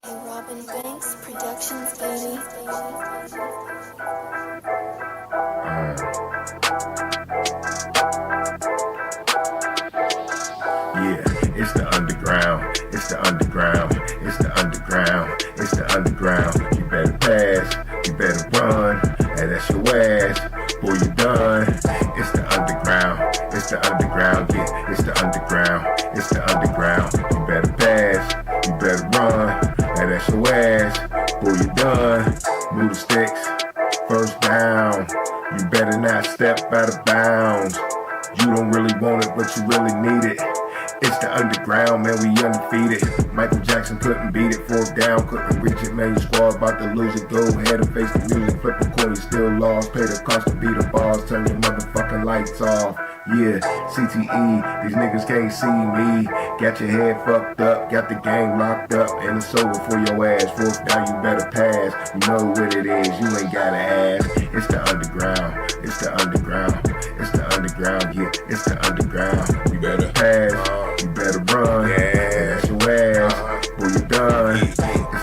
Hey, Robin Banks Productions, baby. Yeah, it's the underground, it's the underground, it's the underground, it's the underground. You better pass, you better run, and that's your ass. Boy, you done. It's the underground, it's the underground, yeah, it's the underground, it's the underground. You better pass, you better run, and that's your ass. Boy, you done. Move the sticks, first down. You better not step out of bounds. You don't really want it, but you really need it. It's the underground, man, we undefeated. Michael Jackson couldn't beat it, fourth down, couldn't reach it, man, your squad about to lose it. Go ahead and face the music, flip the coin, you still lost. Pay the cost to beat the bars, turn your motherfucking lights off. Yeah, CTE, these niggas can't see me. Got your head fucked up, got the game locked up, and it's over for your ass. Fourth down, you better pass. You know what it is, you ain't gotta ask. It's the underground, it's the underground, it's the underground, yeah, it's the underground. You better pass, you better run, yeah, that's your ass. Boy, you done. It's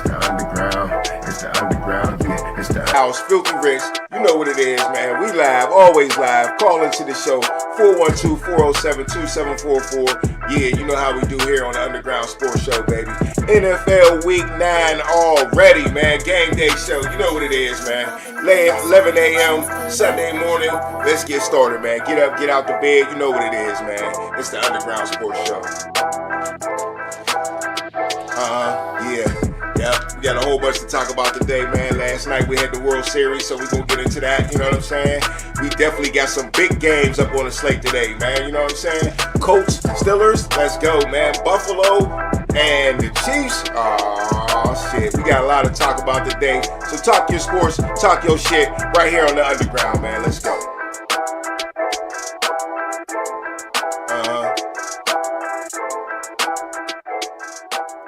the underground, it's the underground, yeah, it's the House, Filthy Rich, you know what it is, man. We live, always live. Call into the show, 412-407-2744. Yeah, you know how we do here on the Underground Sports Show, baby. NFL Week 9 already, man. Game day show, you know what it is, man. 11 a.m. Sunday morning. Let's get started, man. Get up, get out the bed. You know what it is, man. It's the Underground Sports Show. Yeah, we got a whole bunch to talk about today, man. Last night we had the World Series, so we're going to get into that, you know what I'm saying? We definitely got some big games up on the slate today, man, you know what I'm saying? Colts, Steelers, let's go, man. Buffalo and the Chiefs, oh shit, we got a lot to talk about today. So talk your sports, talk your shit right here on the Underground, man. Let's go.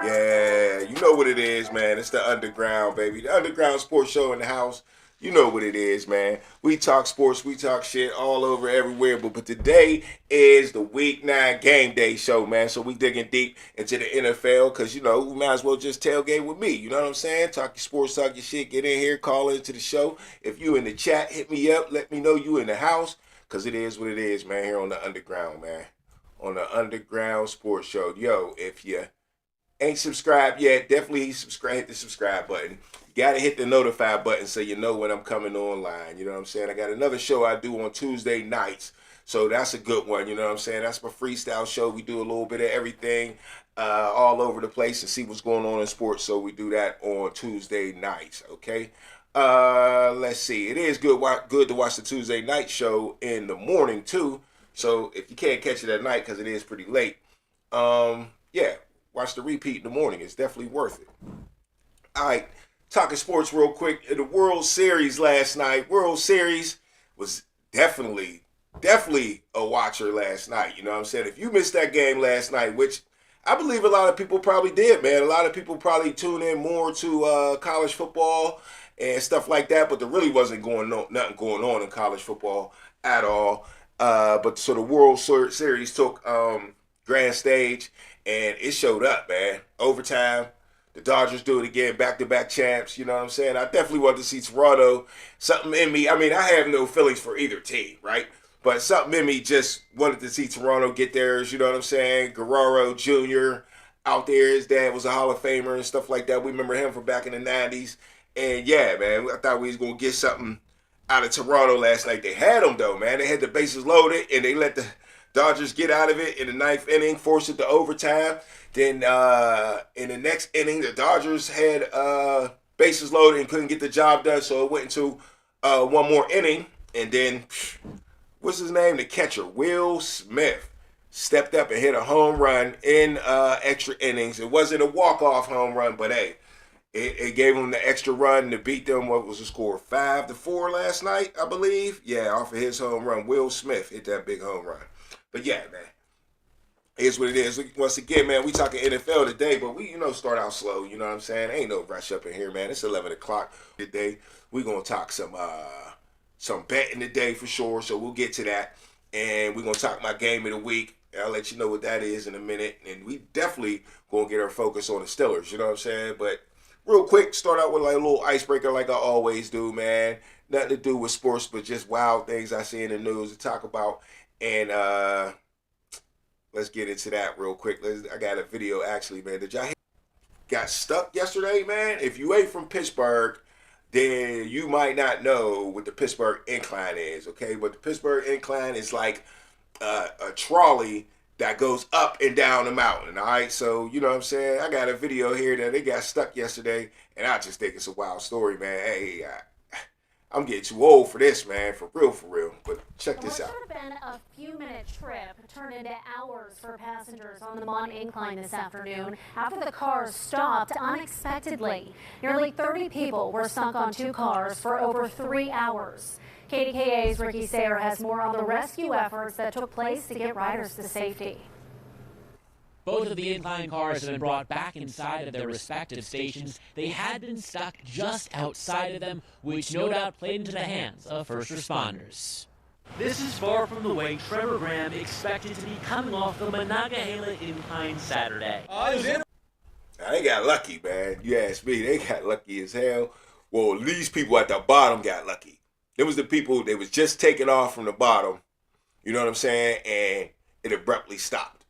Yeah, you know what it is, man. It's the Underground, baby. The Underground Sports Show in the house. You know what it is, man. We talk sports, we talk shit all over, everywhere. But today is the Week 9 Game Day show, man. So we digging deep into the NFL because, you know, we might as well just tailgate with me. You know what I'm saying? Talk your sports, talk your shit. Get in here, call into the show. If you in the chat, hit me up. Let me know you in the house because it is what it is, man, here on the Underground, man. On the Underground Sports Show. Yo, if you ain't subscribed yet, definitely subscribe. Hit the subscribe button. You gotta hit the notify button so you know when I'm coming online. You know what I'm saying? I got another show I do on Tuesday nights, so that's a good one. You know what I'm saying? That's my freestyle show. We do a little bit of everything, all over the place, and see what's going on in sports. So we do that on Tuesday nights. Okay. Let's see. It is good to watch the Tuesday night show in the morning too. So if you can't catch it at night because it is pretty late, yeah. Watch the repeat in the morning. It's definitely worth it. All right, talking sports real quick. In the World Series last night, World Series was definitely a watcher last night. You know what I'm saying? If you missed that game last night, which I believe a lot of people probably did, man. A lot of people probably tune in more to college football and stuff like that, but there really wasn't nothing going on in college football at all. But so the World Series took grand stage. And it showed up, man. Overtime. The Dodgers do it again, back-to-back champs. You know what I'm saying? I definitely want to see Toronto. Something in me. I mean, I have no feelings for either team, right? But something in me just wanted to see Toronto get theirs. You know what I'm saying? Guerrero Jr. out there. His dad was a Hall of Famer and stuff like that. We remember him from back in the 90s. And yeah, man, I thought we was going to get something out of Toronto last night. They had them, though, man. They had the bases loaded, and they let the Dodgers get out of it in the ninth inning, force it to overtime. Then in the next inning, the Dodgers had bases loaded and couldn't get the job done, so it went into one more inning. And then, what's his name? The catcher, Will Smith, stepped up and hit a home run in extra innings. It wasn't a walk-off home run, but hey, it gave him the extra run to beat them. What was the score? 5-4 last night, I believe. Yeah, off of his home run. Will Smith hit that big home run. But yeah, man, here's what it is. Once again, man, we talking NFL today, but we, start out slow. You know what I'm saying? Ain't no rush up in here, man. It's 11 o'clock today. We gonna talk some betting today for sure. So we'll get to that, and we're gonna talk my game of the week. I'll let you know what that is in a minute, and we definitely gonna get our focus on the Steelers. You know what I'm saying? But real quick, start out with like a little icebreaker, like I always do, man. Nothing to do with sports, but just wild things I see in the news to talk about. And let's get into that real quick. I got a video actually, man. Did y'all hear? Got stuck yesterday, man? If you ain't from Pittsburgh, then you might not know what the Pittsburgh Incline is, okay? But the Pittsburgh Incline is like a trolley that goes up and down the mountain, all right? So, you know what I'm saying? I got a video here that they got stuck yesterday, and I just think it's a wild story, man. Hey, I'm getting too old for this, man, for real. But check this out. What should have been a few-minute trip turned into hours for passengers on the Mont Incline this afternoon after the cars stopped unexpectedly. Nearly 30 people were stuck on two cars for over 3 hours. KDKA's Ricky Sayer has more on the rescue efforts that took place to get riders to safety. Both of the incline cars have been brought back inside of their respective stations. They had been stuck just outside of them, which no doubt played into the hands of first responders. This is far from the way Trevor Graham expected to be coming off the Monongahela Incline Saturday. They got lucky, man. You ask me, they got lucky as hell. Well, these people at the bottom got lucky. There was the people, they was just taking off from the bottom, you know what I'm saying, and it abruptly stopped.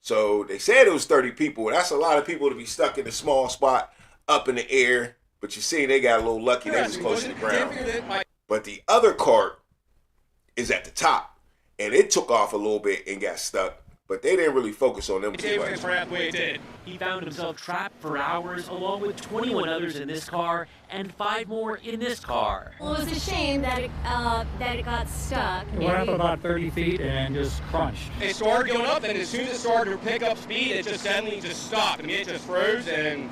So they said it was 30 people. That's a lot of people to be stuck in a small spot up in the air. But you see, they got a little lucky. They was close to the ground. But the other cart is at the top, and it took off a little bit and got stuck. But they didn't really focus on them too much. He found himself trapped for hours along with 21 others in this car and 5 more in this car. Well, it was a shame that it got stuck. It went up about 30 feet and just crunched. It started going up, and as soon as it started to pick up speed, it just suddenly just stopped. I mean, it just froze, and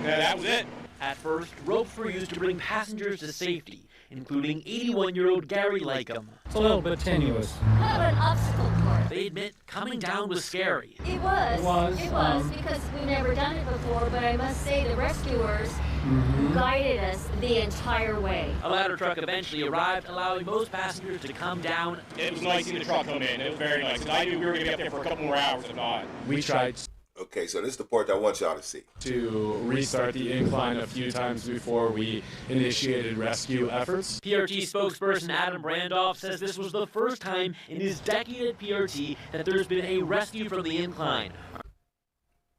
that was it. At first, ropes were used to bring passengers to safety, including 81-year-old Gary Lakem. It's a little bit tenuous. Kind of an obstacle course. They admit coming down was scary. It was It was. because we've never done it before, but I must say the rescuers guided us the entire way. A ladder truck eventually arrived, allowing most passengers to come down. It was nice seeing the truck come in. It was very nice. 'Cause I knew we were going to be up there for a couple more hours, if not. We tried Okay, so this is the part I want y'all to see. to restart the incline a few times before we initiated rescue efforts. PRT spokesperson Adam Brandoff says this was the first time in his decade at PRT that there's been a rescue from the incline.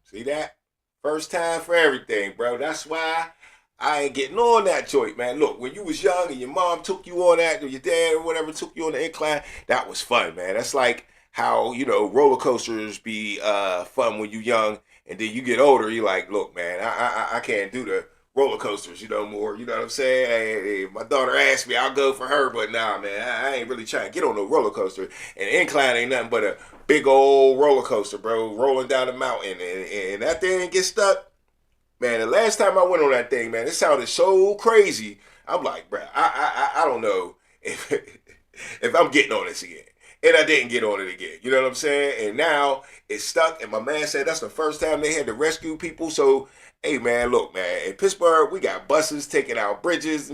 See that? First time for everything, bro. That's why I ain't getting on that joint, man. Look, when you was young and your mom took you on that, or your dad or whatever took you on the incline, that was fun, man. That's like how, you know, roller coasters be fun when you young, and then you get older, you like, look, man, I can't do the roller coasters, you know, more. You know what I'm saying? Hey, my daughter asked me, I'll go for her, but nah, man, I ain't really trying to get on no roller coaster. And incline ain't nothing but a big old roller coaster, bro, rolling down the mountain, and that thing gets stuck. Man, the last time I went on that thing, man, it sounded so crazy. I'm like, bro, I don't know if I'm getting on this again. And I didn't get on it again. You know what I'm saying? And now it's stuck. And my man said that's the first time they had to rescue people. So, hey, man, look, man, in Pittsburgh, we got buses taking out bridges.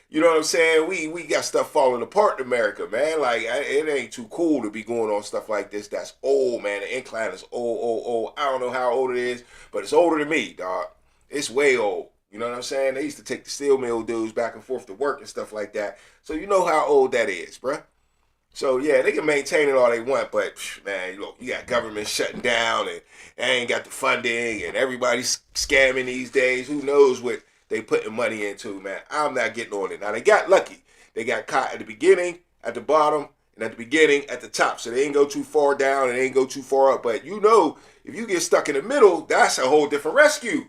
You know what I'm saying? We got stuff falling apart in America, man. Like, it ain't too cool to be going on stuff like this. That's old, man. The incline is old. I don't know how old it is, but it's older than me, dog. It's way old. You know what I'm saying? They used to take the steel mill dudes back and forth to work and stuff like that. So you know how old that is, bruh. So, yeah, they can maintain it all they want, but, man, look, you got government shutting down, and they ain't got the funding, and everybody's scamming these days. Who knows what they putting money into, man. I'm not getting on it. Now, they got lucky. They got caught at the beginning, at the bottom, and at the beginning, at the top. So they ain't go too far down, and they ain't go too far up. But you know, if you get stuck in the middle, that's a whole different rescue.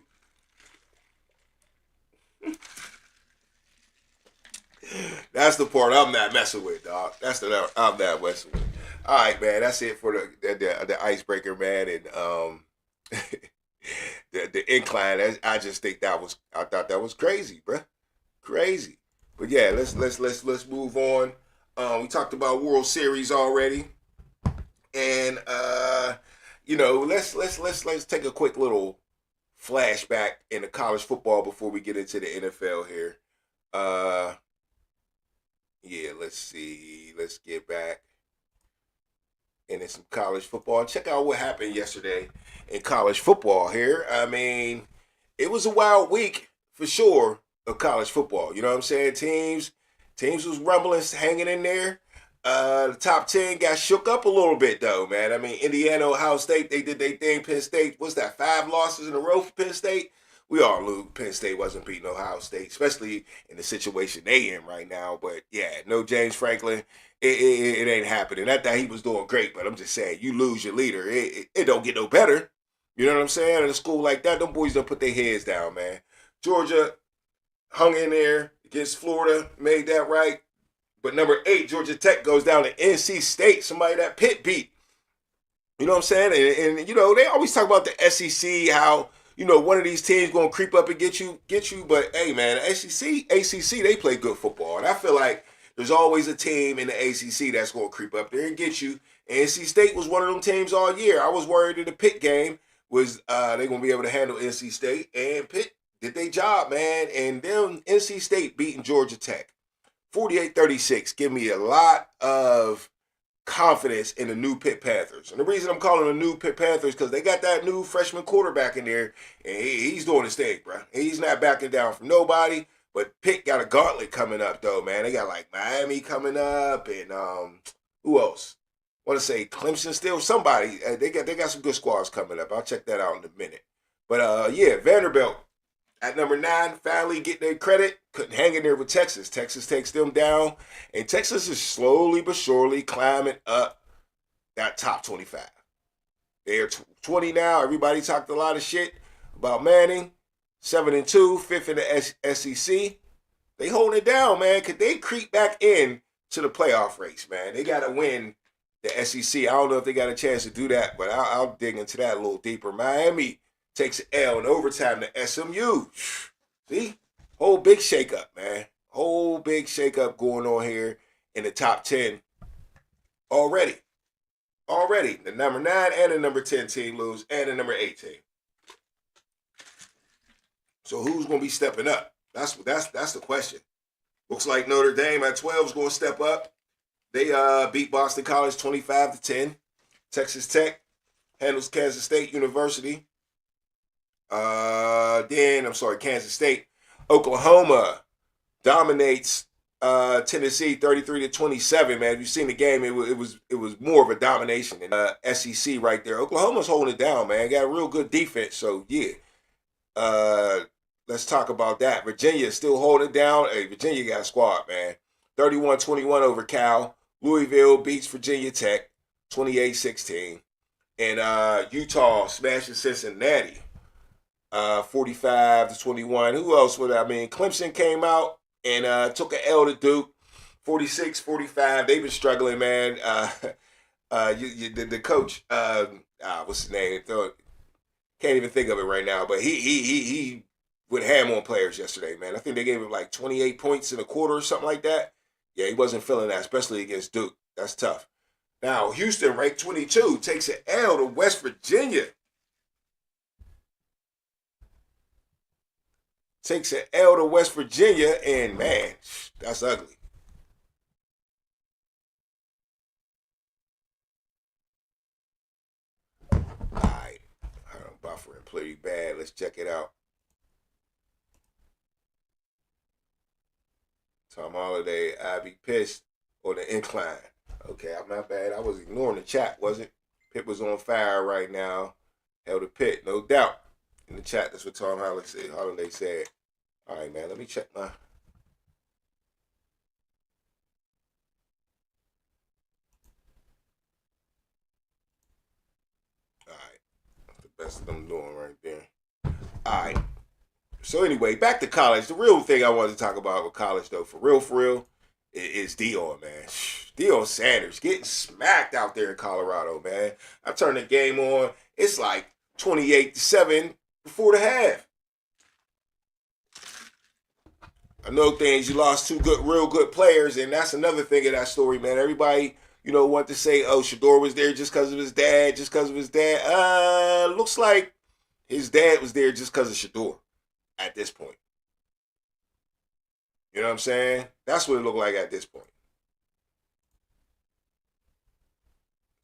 That's the part I'm not messing with, dog. That's the I'm not messing with. All right, man. That's it for the icebreaker, man, and the incline. I just think I thought that was crazy, bruh. Crazy. But yeah, let's move on. We talked about World Series already, and you know, let's take a quick little flashback into college football before we get into the NFL here. Yeah, let's see. Let's get back into some college football and check out what happened yesterday in college football here. I mean, it was a wild week. for sure of college football. You know what I'm saying? Teams was rumbling, hanging in there. The top 10 got shook up a little bit, though, man. I mean, Indiana, Ohio State, they did their thing. Penn State, what's that, 5 losses in a row for Penn State? We all knew Penn State wasn't beating Ohio State, especially in the situation they in right now. But, yeah, no James Franklin. It ain't happening. Not that he was doing great, but I'm just saying, you lose your leader. It don't get no better. You know what I'm saying? In a school like that, them boys don't put their heads down, man. Georgia hung in there against Florida, made that right. But number 8, Georgia Tech, goes down to NC State, somebody that Pitt beat. You know what I'm saying? And you know, they always talk about the SEC, how, you know, one of these teams going to creep up and get you. But, hey, man, the SEC, ACC, they play good football. And I feel like there's always a team in the ACC that's going to creep up there and get you. NC State was one of them teams all year. I was worried in the Pitt game was they going to be able to handle NC State. And Pitt did their job, man. And then NC State beating Georgia Tech 48-36. Give me a lot of confidence in the new Pitt Panthers. And the reason I'm calling the new Pitt Panthers because they got that new freshman quarterback in there, and he's doing his thing, bro. He's not backing down from nobody. But Pitt got a gauntlet coming up, though, man. They got, like, Miami coming up, and who else? I want to say Clemson still. Somebody. They got some good squads coming up. I'll check that out in a minute. But, yeah, Vanderbilt at number 9, finally getting their credit. Couldn't hang in there with Texas. Texas takes them down. And Texas is slowly but surely climbing up that top 25. They're 20 now. Everybody talked a lot of shit about Manning. 7-2, 5th in the SEC. They holding it down, man. Could they creep back in to the playoff race, man? They got to win the SEC. I don't know if they got a chance to do that, but I'll dig into that a little deeper. Miami takes an L in overtime to SMU. See? Whole big shakeup, man. Whole big shakeup going on here in the top 10 already. The number 9 and the number 10 team lose, and the number 8 team. So who's going to be stepping up? That's the question. Looks like Notre Dame at 12 is going to step up. They beat Boston College 25-10. Texas Tech handles Kansas State University. Kansas State. Oklahoma dominates Tennessee 33-27. Man, if you've seen the game, it was more of a domination than SEC right there. Oklahoma's holding it down, man. Got a real good defense, so yeah. Let's talk about that. Virginia is still holding it down. Hey, Virginia got a squad, man. 31-21 over Cal. Louisville beats Virginia Tech 28-16. And Utah smashes Cincinnati 45-21. Who else would I mean? Clemson came out and took an L to Duke 46-45. They've been struggling, man. The coach, what's his name? Can't even think of it right now, but he went ham on players yesterday, man. I think they gave him like 28 points in a quarter or something like that. Yeah, he wasn't feeling that, especially against Duke. That's tough. Now, Houston, ranked 22, takes an L to West Virginia. Takes an L to West Virginia, and man, that's ugly. All right. I'm buffering pretty bad. Let's check it out. Tom Holiday, I'd be pissed on the incline. Okay, I'm not bad. I was ignoring the chat, wasn't? Pitt was on fire right now. Held a Pitt, no doubt. In the chat, that's what Tom Holiday said. All right, man, let me check my... All right. That's the best I'm doing right there. All right. So anyway, back to college. The real thing I wanted to talk about with college, though, for real, is Deion, man. Deion Sanders getting smacked out there in Colorado, man. I turned the game on. It's like 28-7 before the half. I know things. You lost 2 real good players, and that's another thing of that story, man. Everybody, want to say, oh, Shador was there just because of his dad, looks like his dad was there just because of Shador at this point. You know what I'm saying? That's what it looked like at this point.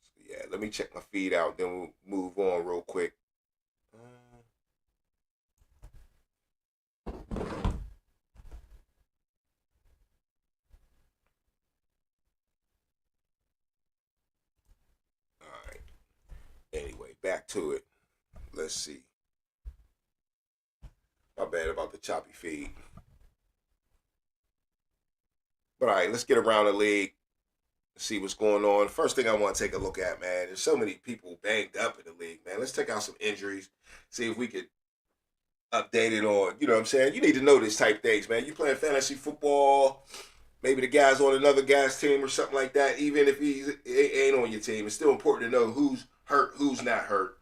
So yeah, let me check my feed out, then we'll move on real quick. back to it. Let's see. My bad about the choppy feed. But all right, let's get around the league. See what's going on. First thing I want to take a look at, man, there's so many people banged up in the league, man. Let's take out some injuries, see if we could update it on, you know what I'm saying? You need to know this type things, man. You playing fantasy football, maybe the guy's on another guy's team or something like that, even if he ain't on your team, it's still important to know who's hurt, who's not hurt.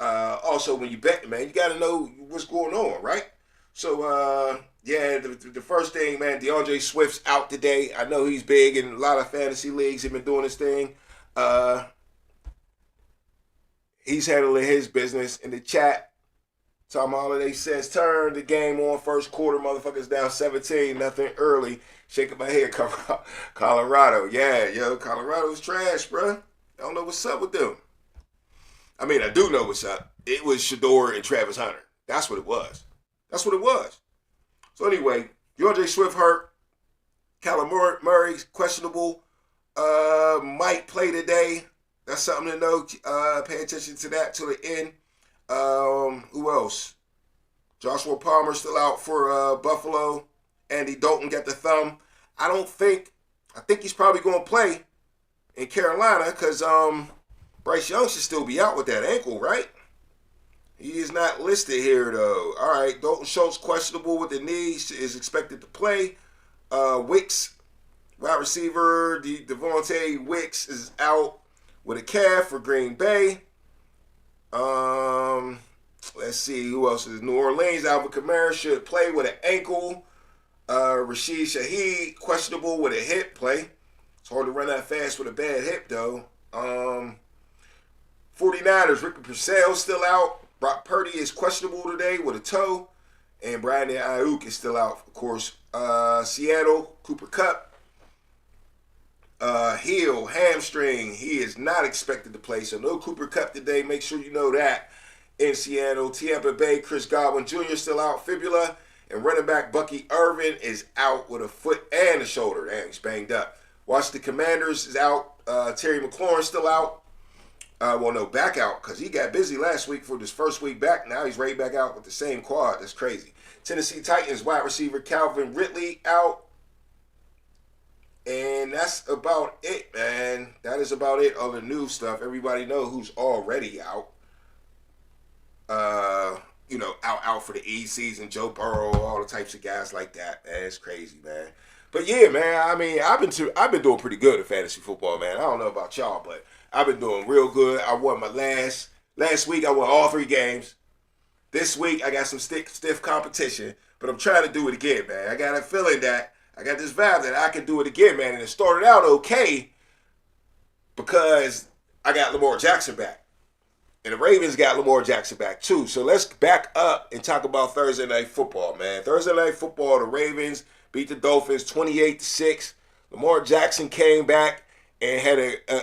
Also, when you bet, man, you got to know what's going on, right? So, yeah, the first thing, man, DeAndre Swift's out today. I know he's big in a lot of fantasy leagues. He's been doing his thing. He's handling his business in the chat. Tom Holiday says, turn the game on first quarter. Motherfuckers down 17, nothing early. Shaking my head, Colorado. Yeah, yo, Colorado's trash, bro. I don't know what's up with them. I mean, I do know what's up. It was Shador and Travis Hunter. That's what it was. That's what it was. So anyway, DeAndre Swift hurt. Kyler Murray questionable. Might play today. That's something to know. Pay attention to that till the end. Who else? Joshua Palmer still out for Buffalo. Andy Dalton got the thumb. I think he's probably going to play in Carolina because Bryce Young should still be out with that ankle, right? He is not listed here, though. All right, Dalton Schultz questionable with the knee, is expected to play. Wicks, wide receiver, Devontae Wicks is out with a calf for Green Bay. Let's see, who else is New Orleans? Alvin Kamara should play with an ankle. Rashid Shaheed, questionable with a hip play. It's hard to run that fast with a bad hip, though. 49ers, Ricky Purcell still out. Brock Purdy is questionable today with a toe. And Brandon Ayuk is still out, of course. Seattle, Cooper Kupp. Heel, hamstring. He is not expected to play. So no Cooper Kupp today. Make sure you know that. In Seattle, Tampa Bay, Chris Godwin Jr. still out, fibula. And running back Bucky Irvin is out with a foot and a shoulder. Damn, he's banged up. Washington Commanders is out. Terry McLaurin still out. Back out because he got busy last week for this first week back. Now he's right back out with the same quad. That's crazy. Tennessee Titans wide receiver Calvin Ridley out. And that's about it, man. That is about it. All the new stuff. Everybody know who's already out. Out for the E season. Joe Burrow, all the types of guys like that. Man, it's crazy, man. But yeah, man. I mean, I've been doing pretty good at fantasy football, man. I don't know about y'all, but I've been doing real good. I won my last week. I won all 3 games. This week I got some stiff competition, but I'm trying to do it again, man. I got a feeling that I got this vibe that I can do it again, man. And it started out okay because I got Lamar Jackson back. And the Ravens got Lamar Jackson back too. So let's back up and talk about Thursday Night Football, man. Thursday Night Football, the Ravens beat the Dolphins 28-6. Lamar Jackson came back and had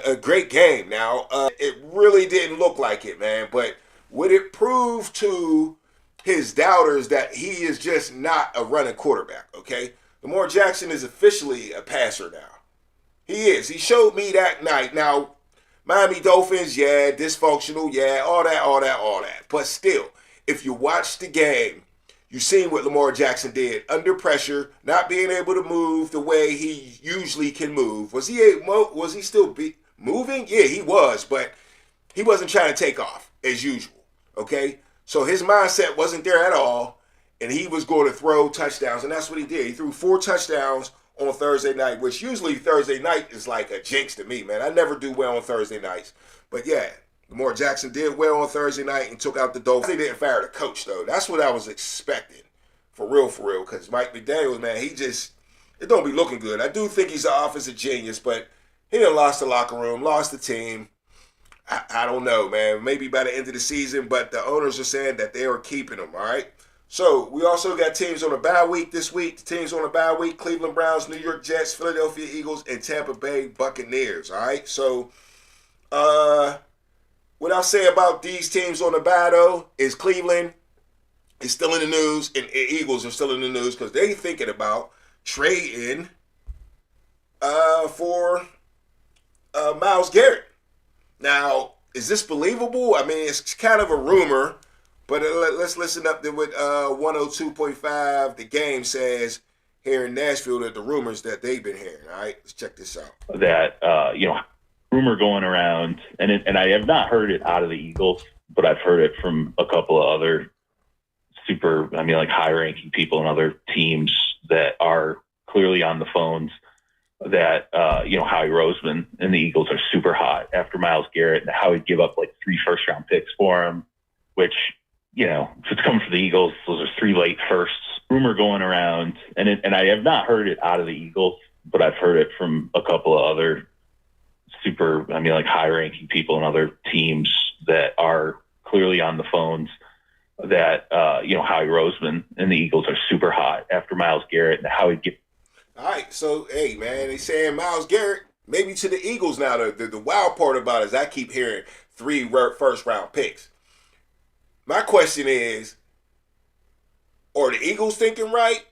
a great game. Now, it really didn't look like it, man. But would it prove to his doubters that he is just not a running quarterback, okay? Lamar Jackson is officially a passer now. He is. He showed me that night. Now, Miami Dolphins, yeah, dysfunctional, yeah, all that. But still, if you watch the game, you seen what Lamar Jackson did under pressure, not being able to move the way he usually can move. Was he still moving? Yeah, he was, but he wasn't trying to take off as usual, okay? So his mindset wasn't there at all, and he was going to throw touchdowns, and that's what he did. He threw 4 touchdowns on Thursday night, which usually Thursday night is like a jinx to me, man. I never do well on Thursday nights. But yeah, Lamar Jackson did well on Thursday night and took out the Dolphins. They didn't fire the coach, though. That's what I was expecting. For real, because Mike McDaniels, man, it don't be looking good. I do think he's an offensive genius, but he done lost the locker room, lost the team. I don't know, man. Maybe by the end of the season, but the owners are saying that they are keeping him, all right? So we also got teams on a bye week this week. The teams on a bye week, Cleveland Browns, New York Jets, Philadelphia Eagles, and Tampa Bay Buccaneers, all right? So what I'll say about these teams on the bye, though, is Cleveland is still in the news, and Eagles are still in the news because they're thinking about trading for Myles Garrett. Now, is this believable? I mean, it's kind of a rumor, but let's listen up to what 102.5 The Game says here in Nashville, that the rumors that they've been hearing. All right, let's check this out. That rumor going around, and I have not heard it out of the Eagles, but I've heard it from a couple of other high-ranking people in other teams that are clearly on the phones, that Howie Roseman and the Eagles are super hot after Myles Garrett, and how he'd give up like 3 first-round picks for him, which, if it's coming from the Eagles, those are 3 late firsts. Rumor going around, and I have not heard it out of the Eagles, but I've heard it from a couple of other high-ranking people in other teams that are clearly on the phones, that Howie Roseman and the Eagles are super hot after Myles Garrett, and how he'd get. All right, so hey man, they saying Myles Garrett maybe to the Eagles now. The wild part about it is I keep hearing 3 first-round picks. My question is, are the Eagles thinking right?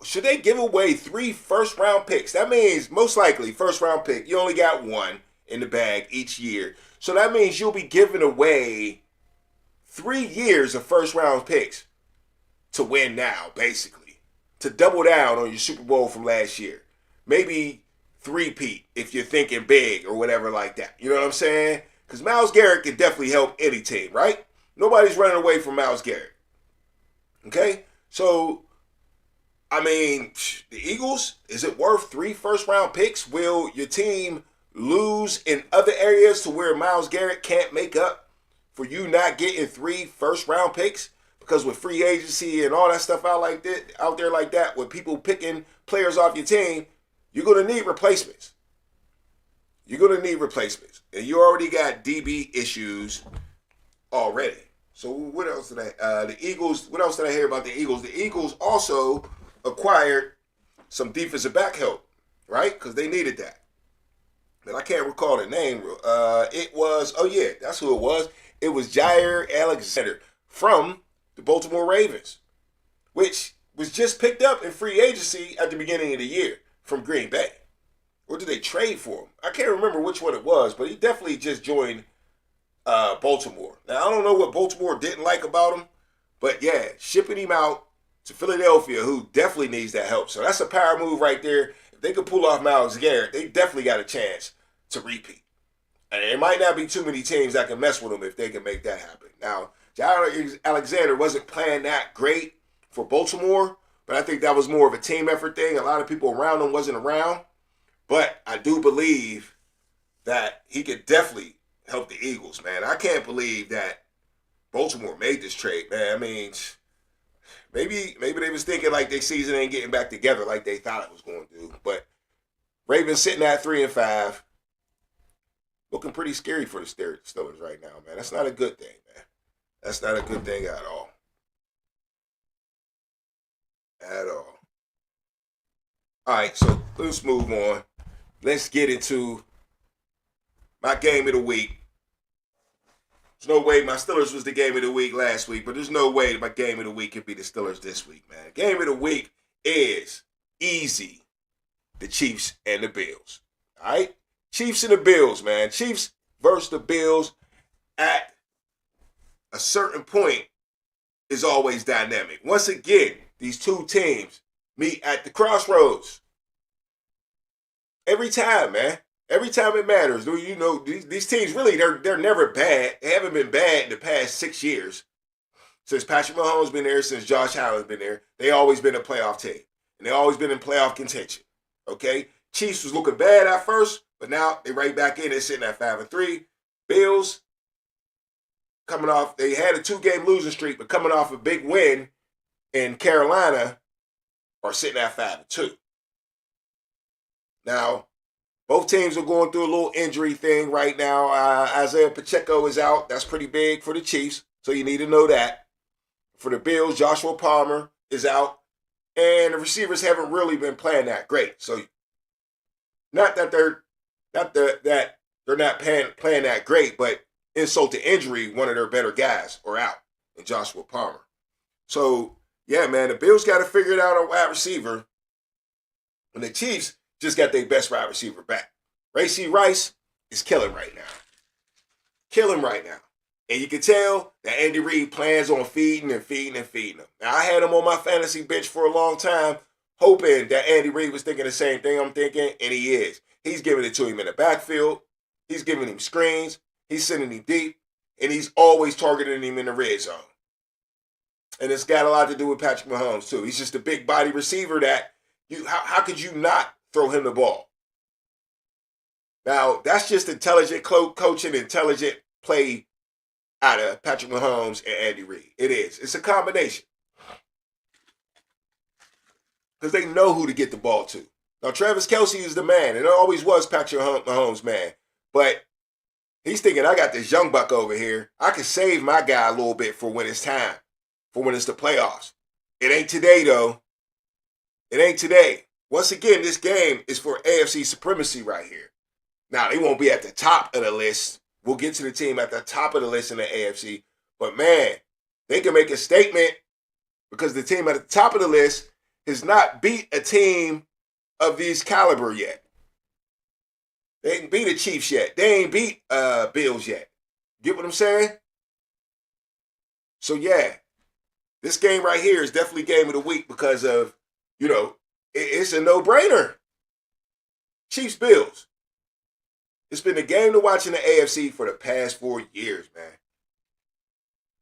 Should they give away 3 first-round picks? That means most likely first-round pick. You only got 1 in the bag each year, so that means you'll be giving away 3 years of first-round picks to win now, basically, to double down on your Super Bowl from last year. Maybe 3-peat if you're thinking big or whatever like that. You know what I'm saying? Because Myles Garrett can definitely help any team, right? Nobody's running away from Myles Garrett. Okay? So, I mean, the Eagles, is it worth 3 first-round picks? Will your team lose in other areas to where Myles Garrett can't make up for you not getting 3 first-round picks? Because with free agency and all that stuff out there like that, with people picking players off your team, you're going to need replacements. You're going to need replacements. And you already got DB issues already. So what else did the Eagles, what else did I hear about the Eagles? The Eagles also acquired some defensive back help, right? Because they needed that. And I can't recall the name. It was, that's who it was. It was Jair Alexander from the Baltimore Ravens, which was just picked up in free agency at the beginning of the year from Green Bay. Or did they trade for him? I can't remember which one it was, but he definitely just joined Baltimore. Now, I don't know what Baltimore didn't like about him, but yeah, shipping him out to Philadelphia, who definitely needs that help. So that's a power move right there. If they could pull off Myles Garrett, they definitely got a chance to repeat. And it might not be too many teams that can mess with them if they can make that happen. Now, Jair Alexander wasn't playing that great for Baltimore, but I think that was more of a team effort thing. A lot of people around him wasn't around. But I do believe that he could definitely help the Eagles, man. I can't believe that Baltimore made this trade, man. I mean, maybe they was thinking like their season ain't getting back together like they thought it was going to do. But Ravens sitting at 3-5. Looking pretty scary for the Steelers right now, man. That's not a good thing, man. That's not a good thing at all. At all. All right, so let's move on. Let's get into my game of the week. There's no way my Steelers was the game of the week last week, but there's no way my game of the week could be the Steelers this week, man. Game of the week is easy. The Chiefs and the Bills. All right? Chiefs and the Bills, man. Chiefs versus the Bills at a certain point is always dynamic. Once again, these two teams meet at the crossroads. Every time, man. Every time it matters. You know, these teams really, they're never bad. They haven't been bad in the past 6 years. Since Patrick Mahomes been there, since Josh Allen's been there, they always been a playoff team. And they always been in playoff contention. Okay? Chiefs was looking bad at first, but now they right back in. They're sitting at 5-3. Bills coming off, they had a 2-game losing streak, but coming off a big win in Carolina are sitting at 5-2. Now, both teams are going through a little injury thing right now. Isaiah Pacheco is out. That's pretty big for the Chiefs, so you need to know that. For the Bills, Joshua Palmer is out, and the receivers haven't really been playing that great. So, not that they're not playing that great, but insult to injury, one of their better guys are out, and Joshua Palmer. So, yeah, man, the Bills got to figure it out on wide receiver, and the Chiefs just got their best wide receiver back. Rashee Rice is killing right now. kill him right now. And you can tell that Andy Reid plans on feeding and feeding and feeding him. Now, I had him on my fantasy bench for a long time, hoping that Andy Reid was thinking the same thing I'm thinking, and he is. He's giving it to him in the backfield. He's giving him screens. He's sending him deep. And he's always targeting him in the red zone. And it's got a lot to do with Patrick Mahomes, too. He's just a big body receiver that how could you not throw him the ball? Now, that's just intelligent coaching, intelligent play out of Patrick Mahomes and Andy Reid. It is. It's a combination. Because they know who to get the ball to. Now, Travis Kelce is the man, and it always was Patrick Mahomes' man. But he's thinking, I got this young buck over here. I can save my guy a little bit for when it's time, for when it's the playoffs. It ain't today, though. It ain't today. Once again, this game is for AFC supremacy right here. Now, they won't be at the top of the list. We'll get to the team at the top of the list in the AFC. But, man, they can make a statement because the team at the top of the list has not beat a team of these caliber yet. They ain't beat the Chiefs yet. They ain't beat Bills yet. Get what I'm saying? So, yeah, this game right here is definitely game of the week because of, it's a no-brainer. Chiefs, Bills. It's been a game to watch in the AFC for the past 4 years, man.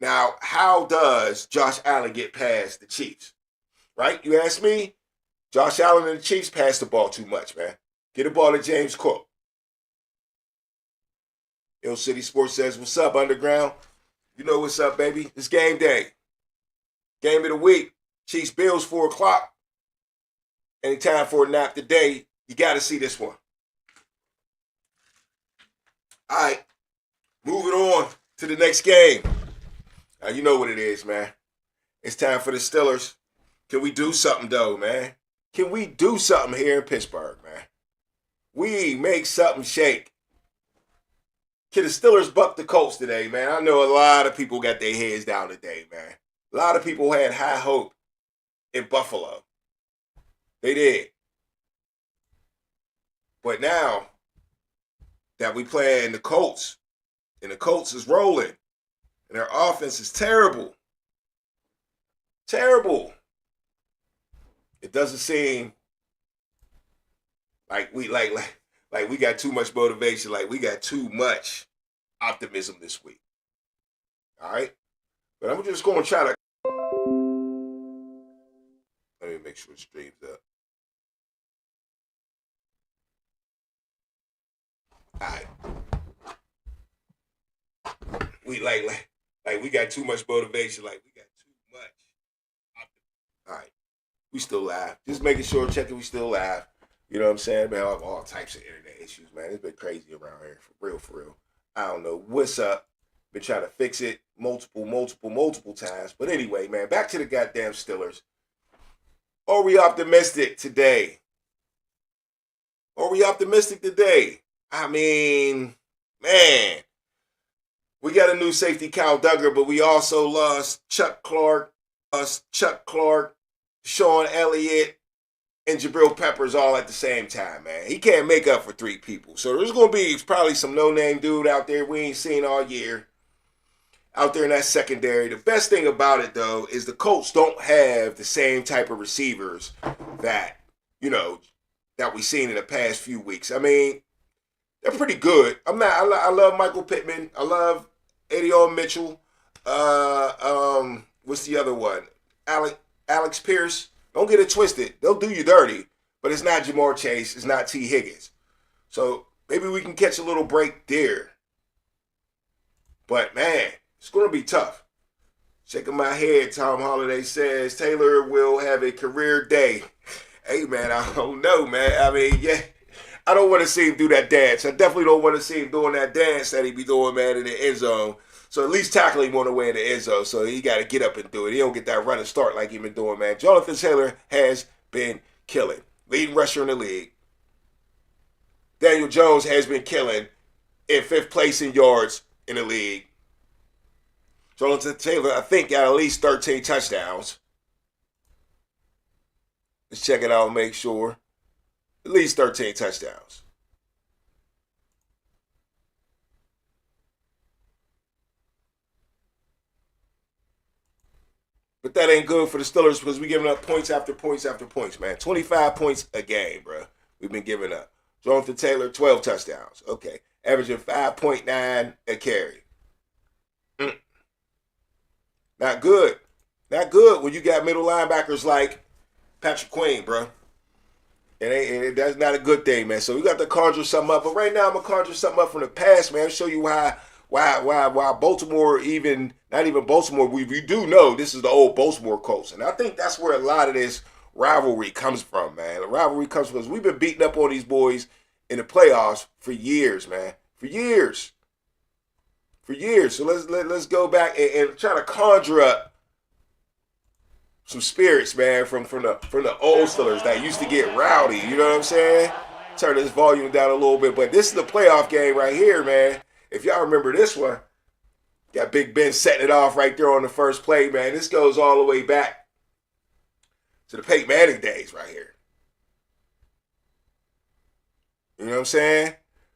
Now, how does Josh Allen get past the Chiefs? Right? You ask me? Josh Allen and the Chiefs pass the ball too much, man. Get the ball to James Cook. Ill City Sports says, what's up, Underground? You know what's up, baby. It's game day. Game of the week. Chiefs, Bills, 4 o'clock. Any time for a nap today, you got to see this one. All right, moving on to the next game. Now, you know what it is, man. It's time for the Steelers. Can we do something, though, man? Can we do something here in Pittsburgh, man? We make something shake. Can the Steelers buck the Colts today, man? I know a lot of people got their heads down today, man. A lot of people had high hope in Buffalo. They did. But now that we playing the Colts, and the Colts is rolling, and their offense is terrible. Terrible. It doesn't seem like we we got too much motivation, like we got too much optimism this week. All right? But I'm just going to try to let me make sure it streams up. All right. We we got too much motivation, like we got too much optimism. All right. We still live. Just making sure, checking we still live. You know what I'm saying? Man, I have all types of internet issues, man. It's been crazy around here. For real. I don't know what's up. Been trying to fix it multiple times. But anyway, man, back to the goddamn Steelers. Are we optimistic today? I mean, man, we got a new safety, Kyle Duggar, but we also lost Chuck Clark, Sean Elliott, and Jabril Peppers all at the same time, man. He can't make up for 3 people. So there's going to be probably some no-name dude out there we ain't seen all year out there in that secondary. The best thing about it, though, is the Colts don't have the same type of receivers that, that we've seen in the past few weeks. I mean, they're pretty good. I love Michael Pittman. I love Adrian Mitchell. What's the other one? Alex Pierce. Don't get it twisted. They'll do you dirty, but it's not Jamar Chase. It's not T. Higgins. So maybe we can catch a little break there. But, man, it's going to be tough. Shaking my head, Tom Holliday says Taylor will have a career day. Hey, man, I don't know, man. I mean, yeah, I don't want to see him do that dance. I definitely don't want to see him doing that dance that he be doing, man, in the end zone. So at least tackle him on the way in the end zone. So he got to get up and do it. He don't get that running start like he been doing, man. Jonathan Taylor has been killing. Leading rusher in the league. Daniel Jones has been killing in 5th place in yards in the league. Jonathan Taylor, I think, got at least 13 touchdowns. Let's check it out and make sure. At least 13 touchdowns. But that ain't good for the Steelers because we giving up points after points after points, man. 25 points a game, bro. We've been giving up. Jonathan Taylor, 12 touchdowns. Okay. Averaging 5.9 a carry. Not good. Not good when you got middle linebackers like Patrick Queen, bro. That's not a good thing, man. So we got to conjure something up. But right now, I'm going to conjure something up from the past, man. Show you why Baltimore, not even Baltimore, we do know this is the old Baltimore Colts. And I think that's where a lot of this rivalry comes from, man. The rivalry comes from because we've been beating up on these boys in the playoffs for years, man. For years. So let's go back and try to conjure up some spirits, man, from the old Steelers that used to get rowdy. You know what I'm saying? Turn this volume down a little bit. But this is the playoff game right here, man. If y'all remember this one, got Big Ben setting it off right there on the first play, man. This goes all the way back to the Peyton Manning days right here. You know what I'm saying?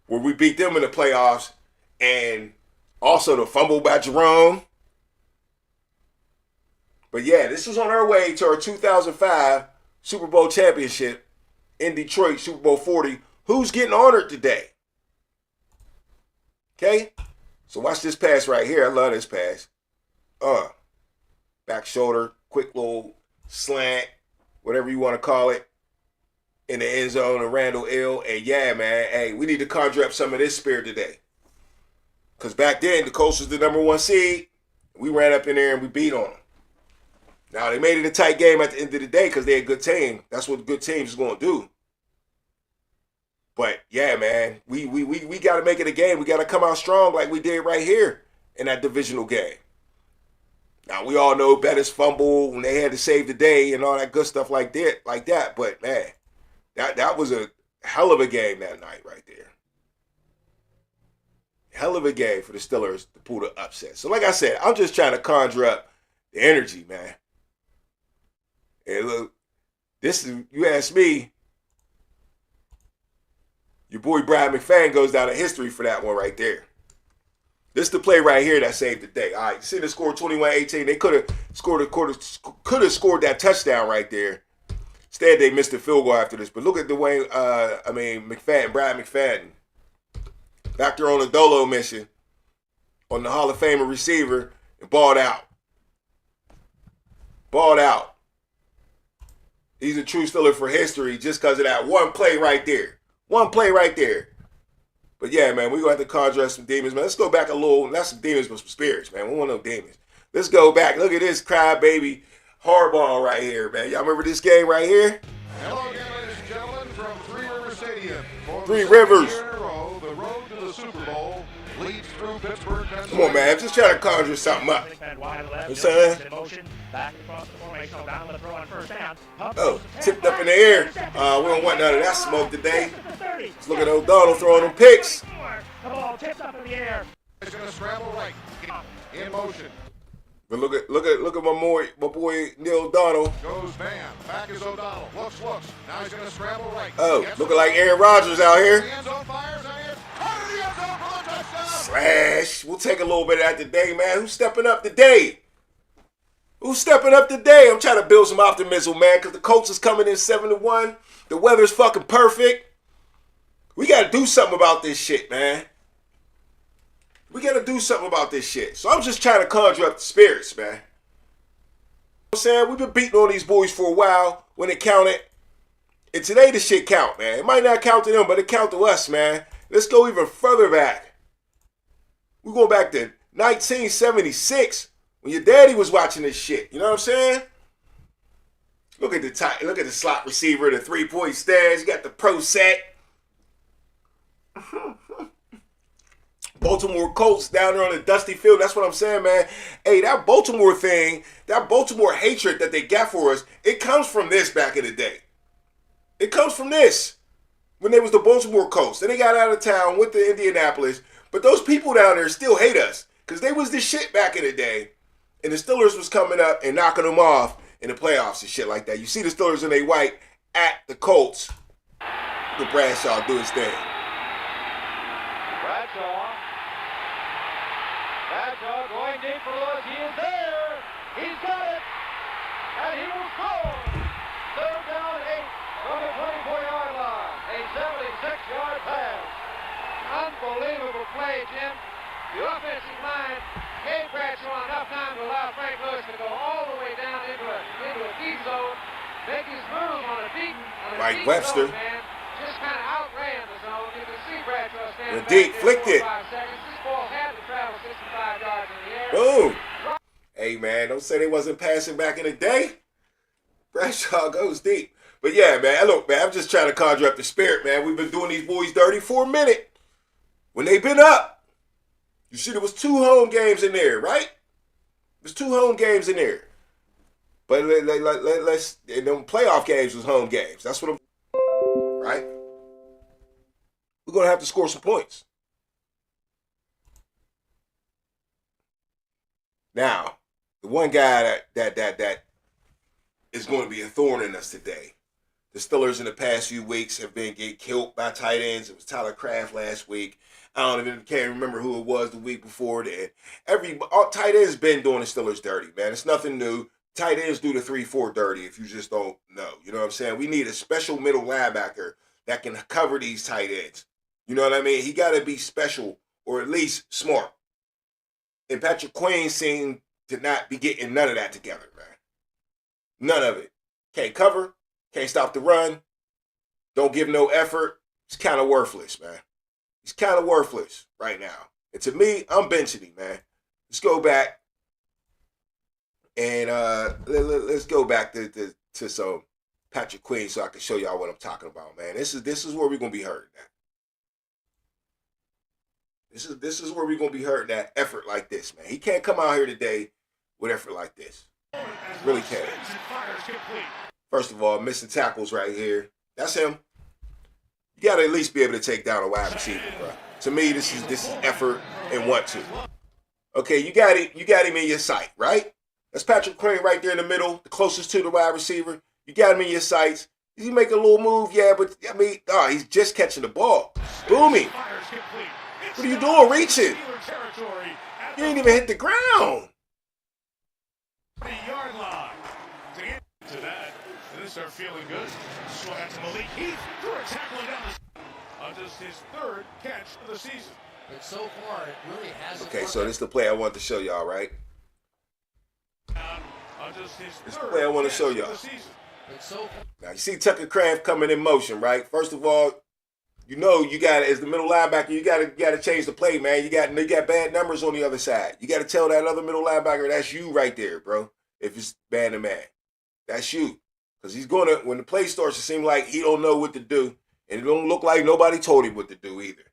Where we beat them in the playoffs, and also the fumble by Jerome. But yeah, this is on our way to our 2005 Super Bowl championship in Detroit, Super Bowl 40. Who's getting honored today? Okay? So watch this pass right here. I love this pass. Back shoulder, quick little slant, whatever you want to call it, in the end zone of Randall Hill. And yeah, man, hey, we need to conjure up some of this spirit today. Because back then, the Colts was the number 1 seed. We ran up in there and we beat on them. Now, they made it a tight game at the end of the day because they're a good team. That's what good teams is going to do. But, yeah, man, we got to make it a game. We got to come out strong like we did right here in that divisional game. Now, we all know Bettis fumble when they had to save the day and all that good stuff like that. But, man, that was a hell of a game that night right there. Hell of a game for the Steelers to pull the upset. So, like I said, I'm just trying to conjure up the energy, man. And look, this is, you ask me, your boy Brian McFadden goes down in history for that one right there. This is the play right here that saved the day. All right, you see the score 21-18. They could have scored that touchdown right there. Instead, they missed the field goal after this. But look at the way, McFadden, Brian McFadden, back there on the Dolo mission on the Hall of Famer receiver and balled out. Balled out. He's a true Steeler for history just because of that one play right there. One play right there. But yeah, man, we're going to have to conjure up some demons, man. Let's go back a little. Not some demons, but some spirits, man. We want no demons. Let's go back. Look at this crybaby hardball right here, man. Y'all remember this game right here? Hello again, ladies and gentlemen, from Three Rivers Stadium. For Three the Rivers. second year in a row, the road to the Super Bowl leads through Pittsburgh, Pennsylvania. Come on, man. I'm just trying to conjure something up. You know what I'm saying? Oh, tipped up in the air. We don't want none of that smoke today. Let's look at O'Donnell throwing them picks. The ball tipped up in the air. He's going to scramble right. In motion. But look at my boy Neil O'Donnell. Goes Van. Back is O'Donnell. Looks. Now he's going to scramble right. Oh, looking like Aaron Rodgers out here. The end zone fires on it. Out of the end zone for the touchdown. Slash. We'll take a little bit of that today, man. Who's stepping up today? Who's stepping up today? I'm trying to build some optimism, man, because the Colts is coming in 7-1. The weather's fucking perfect. We got to do something about this shit, man. We got to do something about this shit. So I'm just trying to conjure up the spirits, man. You know what I'm saying? We've been beating on these boys for a while when it counted. And today the shit count, man. It might not count to them, but it count to us, man. Let's go even further back. We're going back to 1976 when your daddy was watching this shit. You know what I'm saying? Look at the slot receiver, the 3-point stance. You got the pro set. Baltimore Colts down there on the dusty field. That's what I'm saying, man. Hey, that Baltimore thing, that Baltimore hatred that they got for us, it comes from this back in the day. It comes from this. When they was the Baltimore Colts. Then they got out of town, went to Indianapolis. But those people down there still hate us. Because they was the shit back in the day. And the Steelers was coming up and knocking them off in the playoffs and shit like that. You see the Steelers in their white at the Colts. The Bradshaw do his thing. Bradshaw going deep for Lewis. He is there. He's got it. he will score. Third down and 8 from the 24-yard line. A 76-yard pass. Unbelievable play, Jim. The offensive line gave Bradshaw enough time to allow Frank Lewis to go all the way down into a deep zone, make his move on a deep Mike Webster. zone, man. Just kind of outran the zone. You can see Bradshaw standing back Deep, there flicked 4 or it. 5 seconds. This ball had to travel 65 yards in the air. Boom. Hey, man, don't say they wasn't passing back in the day. Bradshaw goes deep. But yeah, man, look, man, I'm just trying to conjure up the spirit, man. We've been doing these boys dirty for a minute. When they been up, you see there was 2 home games in there, right? There's 2 home games in there. But let's, and them playoff games was home games. That's what I'm, right? We're going to have to score some points. Now, the one guy that is going to be a thorn in us today. The Steelers in the past few weeks have been getting killed by tight ends. It was Tyler Kraft last week. I can't remember who it was the week before that. All tight ends been doing the Steelers dirty, man. It's nothing new. Tight ends do the 3-4 dirty if you just don't know. You know what I'm saying? We need a special middle linebacker that can cover these tight ends. You know what I mean? He got to be special or at least smart. And Patrick Queen seemed to not be getting none of that together, man. None of it. Can't cover. Can't stop the run. Don't give no effort. It's kind of worthless, man. He's kind of worthless right now. And to me, I'm benching him, man. Let's go back. And let's go back to some Patrick Queen so I can show y'all what I'm talking about, man. This is where we're going to be hurting at. This is where we're going to be hurting at effort like this, man. He can't come out here today with effort like this. Really can't. First of all, missing tackles right here. That's him. You got to at least be able to take down a wide receiver, bro. To me, this is effort and want to. Okay, you got him in your sight, right? That's Patrick Queen right there in the middle, the closest to the wide receiver. You got him in your sights. Does he make a little move? Yeah, but I mean, he's just catching the ball. Booming. What are you doing? Reaching. You ain't even hit the ground. The yard line. To get to that, and they start feeling good. Swung out to Malik Heath for a tackle down the just his 3rd catch of the season. But so far, it really hasn't. Okay, so this is the play I want to show y'all, right? This is the play I want to show y'all. Now, you see Tucker Kraft coming in motion, right? First of all, you know you got as the middle linebacker, you got to change the play, man. You got bad numbers on the other side. You got to tell that other middle linebacker that's you right there, bro. If it's man to man, that's you, because he's gonna when the play starts, it seems like he don't know what to do, and it don't look like nobody told him what to do either.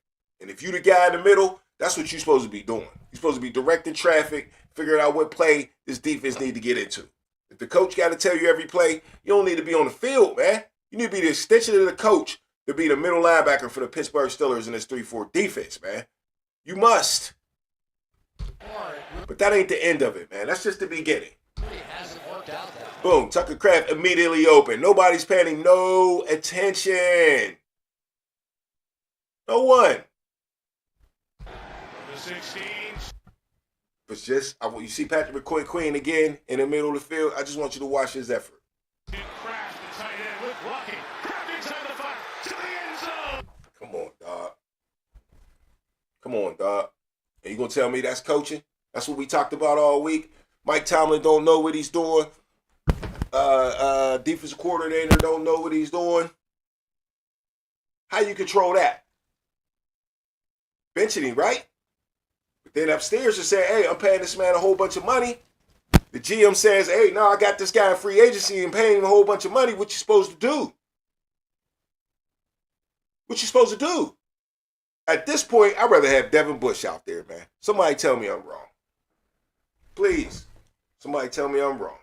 And if you the guy in the middle, that's what you're supposed to be doing. You're supposed to be directing traffic, figuring out what play this defense need to get into. If the coach got to tell you every play, you don't need to be on the field, man. You need to be the extension of the coach to be the middle linebacker for the Pittsburgh Steelers in this 3-4 defense, man. You must. But that ain't the end of it, man. That's just the beginning. Boom, Tucker Kraft immediately open. Nobody's paying him no attention. No one. The 16. But just, you see Patrick Queen again in the middle of the field. I just want you to watch his effort. Kraft, the tight end with blocking. Kraft inside the 5 to the end zone. Come on, dog. Come on, dog. And you gonna tell me that's coaching? That's what we talked about all week. Mike Tomlin don't know what he's doing. Defensive coordinator don't know what he's doing. How you control that? Benching him, right? But then upstairs you say, hey, I'm paying this man a whole bunch of money. The GM says, hey, no, I got this guy in free agency and paying him a whole bunch of money. What you supposed to do? What you supposed to do? At this point, I'd rather have Devin Bush out there, man. Somebody tell me I'm wrong. Please. Somebody tell me I'm wrong.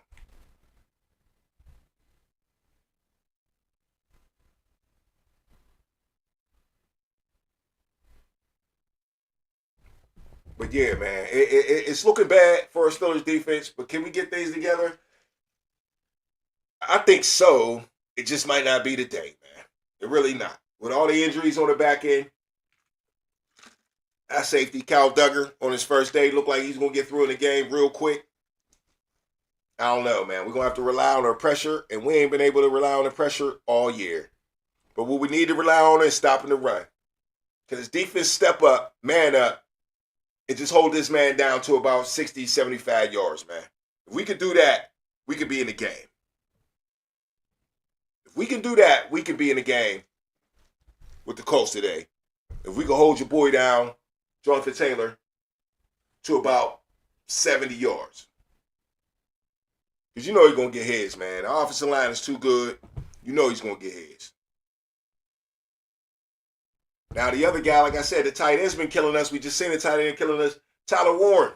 But yeah, man, it's looking bad for our Steelers defense, but can we get things together? I think so. It just might not be today, man. It really not. With all the injuries on the back end, that safety, Kyle Duggar, on his first day, looked like he's going to get through in the game real quick. I don't know, man. We're going to have to rely on our pressure, and we ain't been able to rely on the pressure all year. But what we need to rely on is stopping the run. Because his defense step up, man up, and just hold this man down to about 60, 75 yards, man. If we could do that, we could be in the game. If we can do that, we could be in the game with the Colts today. If we could hold your boy down, Jonathan Taylor, to about 70 yards. Because you know he's going to get his, man. The offensive line is too good. You know he's going to get his. Now, the other guy, like I said, the tight end's been killing us. We just seen the tight end killing us. Tyler Warren.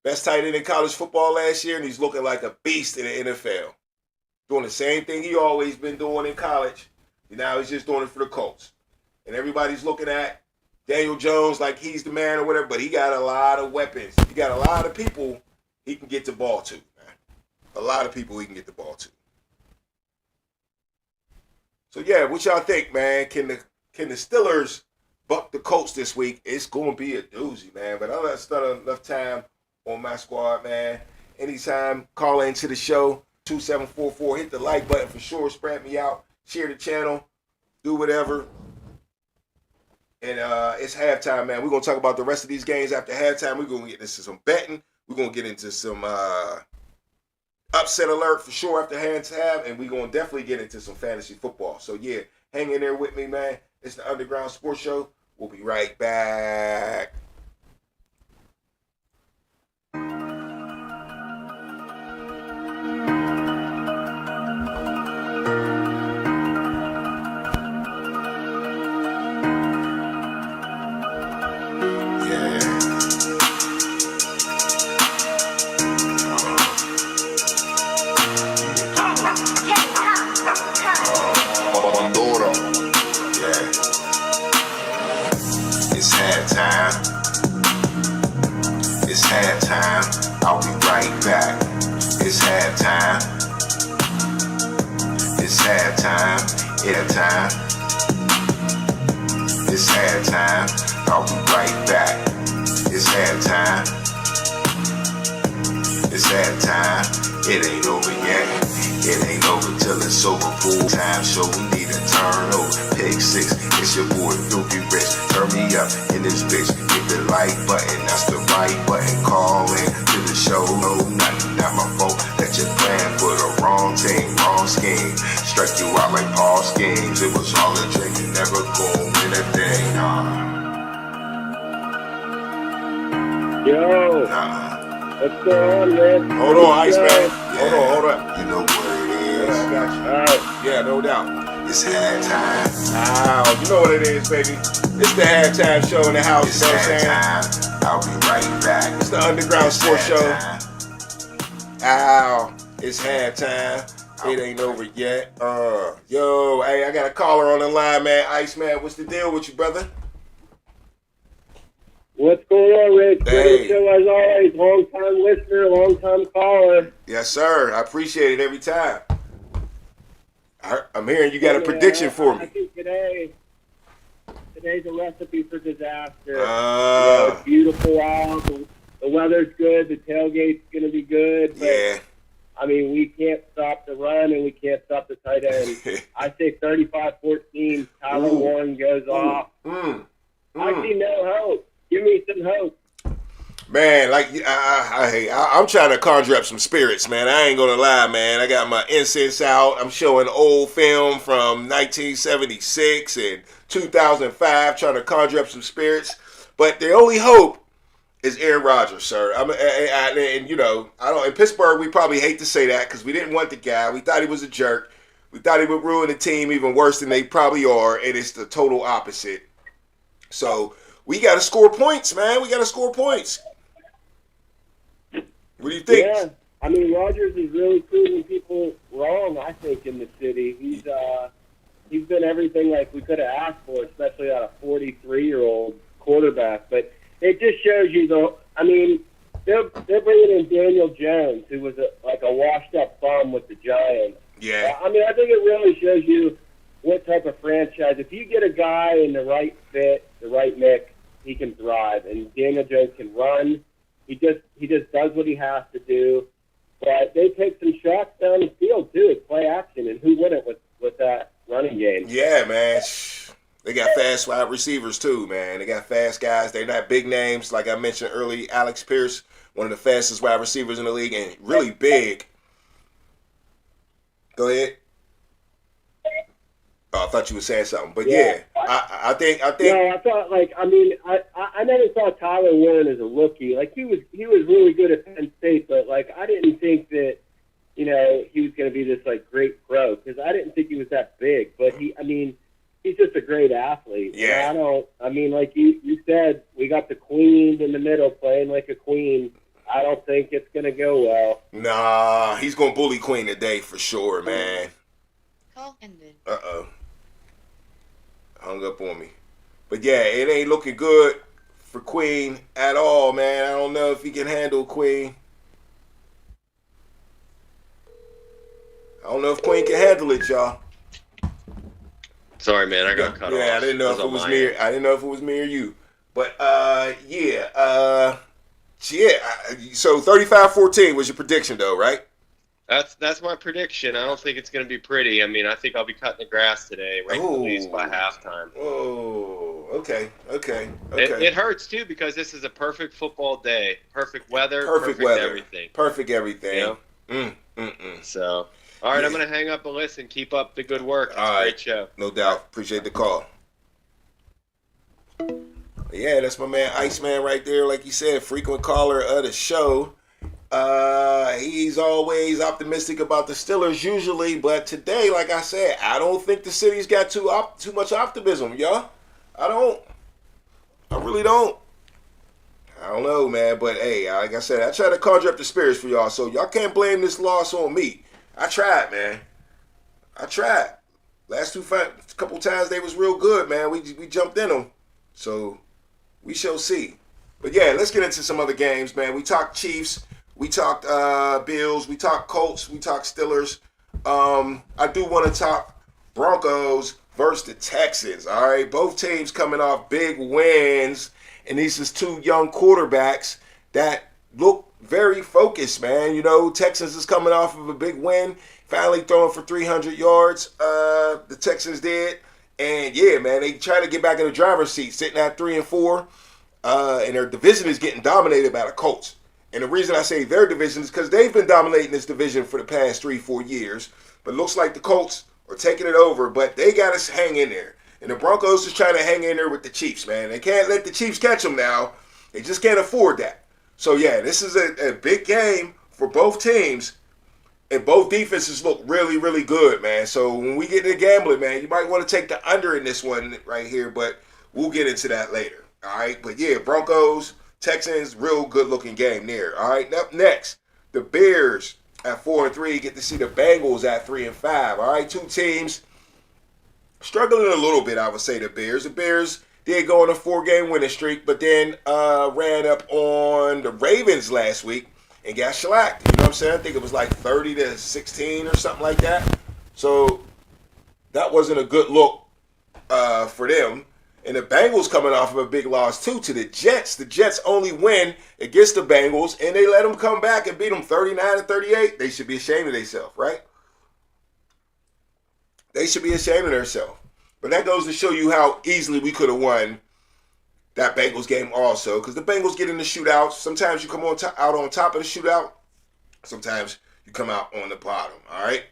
Best tight end in college football last year, and he's looking like a beast in the NFL. Doing the same thing he always been doing in college. And now he's just doing it for the Colts. And everybody's looking at Daniel Jones like he's the man or whatever, but he got a lot of weapons. He got a lot of people he can get the ball to, man. A lot of people he can get the ball to. So, yeah, what y'all think, man? Can the Steelers buck the Colts this week? It's going to be a doozy, man. But I'll spend enough time on my squad, man. Anytime, call into the show, 2744. Hit the like button for sure. Spread me out. Share the channel. Do whatever. And it's halftime, man. We're going to talk about the rest of these games after halftime. We're going to get into some betting. We're going to get into some upset alert for sure after halftime. And we're going to definitely get into some fantasy football. So, yeah, hang in there with me, man. It's the Underground Sports Show. We'll be right back. It's halftime. I'll be right back. It's halftime. It's halftime. It's halftime. It's halftime. I'll be right back. It's halftime. It's halftime. It ain't over yet. It ain't over till it's over. Full time show. We need a turnover. Pick 6. It's your boy Filthy Rich. Turn me up in this bitch. Hit the like button. That's the right button. Call in to the show. No, not my fault. That you're playing for the wrong team, wrong scheme. Strike you out like Paul schemes. It was all a dream. You never gon' win a thing. Yo. What's going on, man? Hold on, Ice Man. Yeah. Hold on. You know what it is. Yeah, I got you. All right. Yeah, no doubt. It's halftime. Ow, you know what it is, baby. It's the halftime show in the house, It's you know what I'm saying? halftime. I'll be right back. It's the Underground It's Sports Show. halftime. Ow, it's halftime. It ain't over yet. Yo, hey, I got a caller on the line, man. Ice Man, what's the deal with you, brother? What's going on, Rich? Hey. Great show as always. Long-time listener, long-time caller. Yes, sir. I appreciate it every time. I'm hearing you got a prediction for I me. think today's a recipe for disaster. It's Uh, beautiful out. The weather's good. The tailgate's going to be good. But, yeah. I mean, we can't stop the run and we can't stop the tight end. I say 35-14. Tyler Ooh. Warren goes off. I see no hope. Give me some hope. Man, like I'm trying to conjure up some spirits, man. I ain't gonna lie, man. I got my incense out. I'm showing old film from 1976 and 2005, trying to conjure up some spirits. But the only hope is Aaron Rodgers, sir. And you know, I don't. In Pittsburgh, we probably hate to say that because we didn't want the guy. We thought he was a jerk. We thought he would ruin the team even worse than they probably are, and it's the total opposite. So we got to score points, man. We got to score points. What do you think? Yeah, I mean, Rodgers is really proving people wrong, I think, in the city. He's been everything like we could have asked for, especially out of a 43-year-old quarterback. But it just shows you, though. I mean, they're bringing in Daniel Jones, who was a washed-up bum with the Giants. Yeah. I mean, I think it really shows you what type of franchise. If you get a guy in the right fit, the right mix, he can thrive. And Daniel Jones can run. He just does what he has to do. But they take some shots down the field, too. It's play action, and who wouldn't with that running game? Yeah, man. They got fast wide receivers, too, man. They got fast guys. They're not big names. Like I mentioned earlier, Alex Pierce, one of the fastest wide receivers in the league, and really big. Go ahead. Oh, I thought you were saying something. But, yeah, I think. No, I thought, I never saw Tyler Warren as a rookie. Like, he was really good at Penn State, but, I didn't think that, he was going to be this, great pro, because I didn't think he was that big. But, he's just a great athlete. Yeah. Like you said, we got the queen in the middle playing like a queen. I don't think it's going to go well. Nah, he's going to bully Queen today for sure, man. Call ended. Uh-oh. Hung up on me. But yeah, it ain't looking good for Queen at all, man. I don't know if he can handle Queen. I don't know if Queen can handle it, y'all. Sorry, man, I got cut off. Yeah, I didn't know if it was me. I didn't know if it was me or you. But so 35-14 was your prediction, though, right? That's my prediction. I don't think it's going to be pretty. I think I'll be cutting the grass today, ranked the leads by halftime. Oh, okay. It hurts, too, because this is a perfect football day. Perfect weather, perfect everything. Perfect everything. So, all right, I'm going to hang up and listen. Keep up the good work. It's a great show. No doubt. Appreciate the call. Yeah, that's my man Iceman right there. Like you said, frequent caller of the show. He's always optimistic about the Steelers usually, but today, like I said, I don't think the city's got too much optimism, y'all. I really don't. I don't know, man, but hey, like I said, I try to conjure up the spirits for y'all, so y'all can't blame this loss on me. I tried, man. I tried. Last couple times they was real good, man. We jumped in them, so we shall see. But yeah, let's get into some other games, man. We talked Chiefs. We talked Bills. We talked Colts. We talked Steelers. I do want to talk Broncos versus the Texans. All right, both teams coming off big wins, and these is two young quarterbacks that look very focused, man. Texans is coming off of a big win, finally throwing for 300 yards. The Texans did, and yeah, man, they try to get back in the driver's seat, sitting at 3-4, and their division is getting dominated by the Colts. And the reason I say their division is because they've been dominating this division for the past 3-4 years. But it looks like the Colts are taking it over, but they got to hang in there. And the Broncos is trying to hang in there with the Chiefs, man. They can't let the Chiefs catch them now. They just can't afford that. So, yeah, this is a big game for both teams. And both defenses look really, really good, man. So when we get into gambling, man, you might want to take the under in this one right here. But we'll get into that later. All right? But, yeah, Broncos, Texans, real good-looking game there. All right, up next, the Bears at 4-3 get to see the Bengals at 3-5. All right, two teams struggling a little bit, I would say, the Bears. The Bears did go on a 4-game winning streak, but then ran up on the Ravens last week and got shellacked. You know what I'm saying? I think it was like 30-16 or something like that. So that wasn't a good look for them. And the Bengals coming off of a big loss, too, to the Jets. The Jets only win against the Bengals, and they let them come back and beat them 39-38. They should be ashamed of themselves, right? They should be ashamed of themselves. But that goes to show you how easily we could have won that Bengals game also. Because the Bengals get in the shootouts. Sometimes you come out on top of the shootout. Sometimes you come out on the bottom, all right?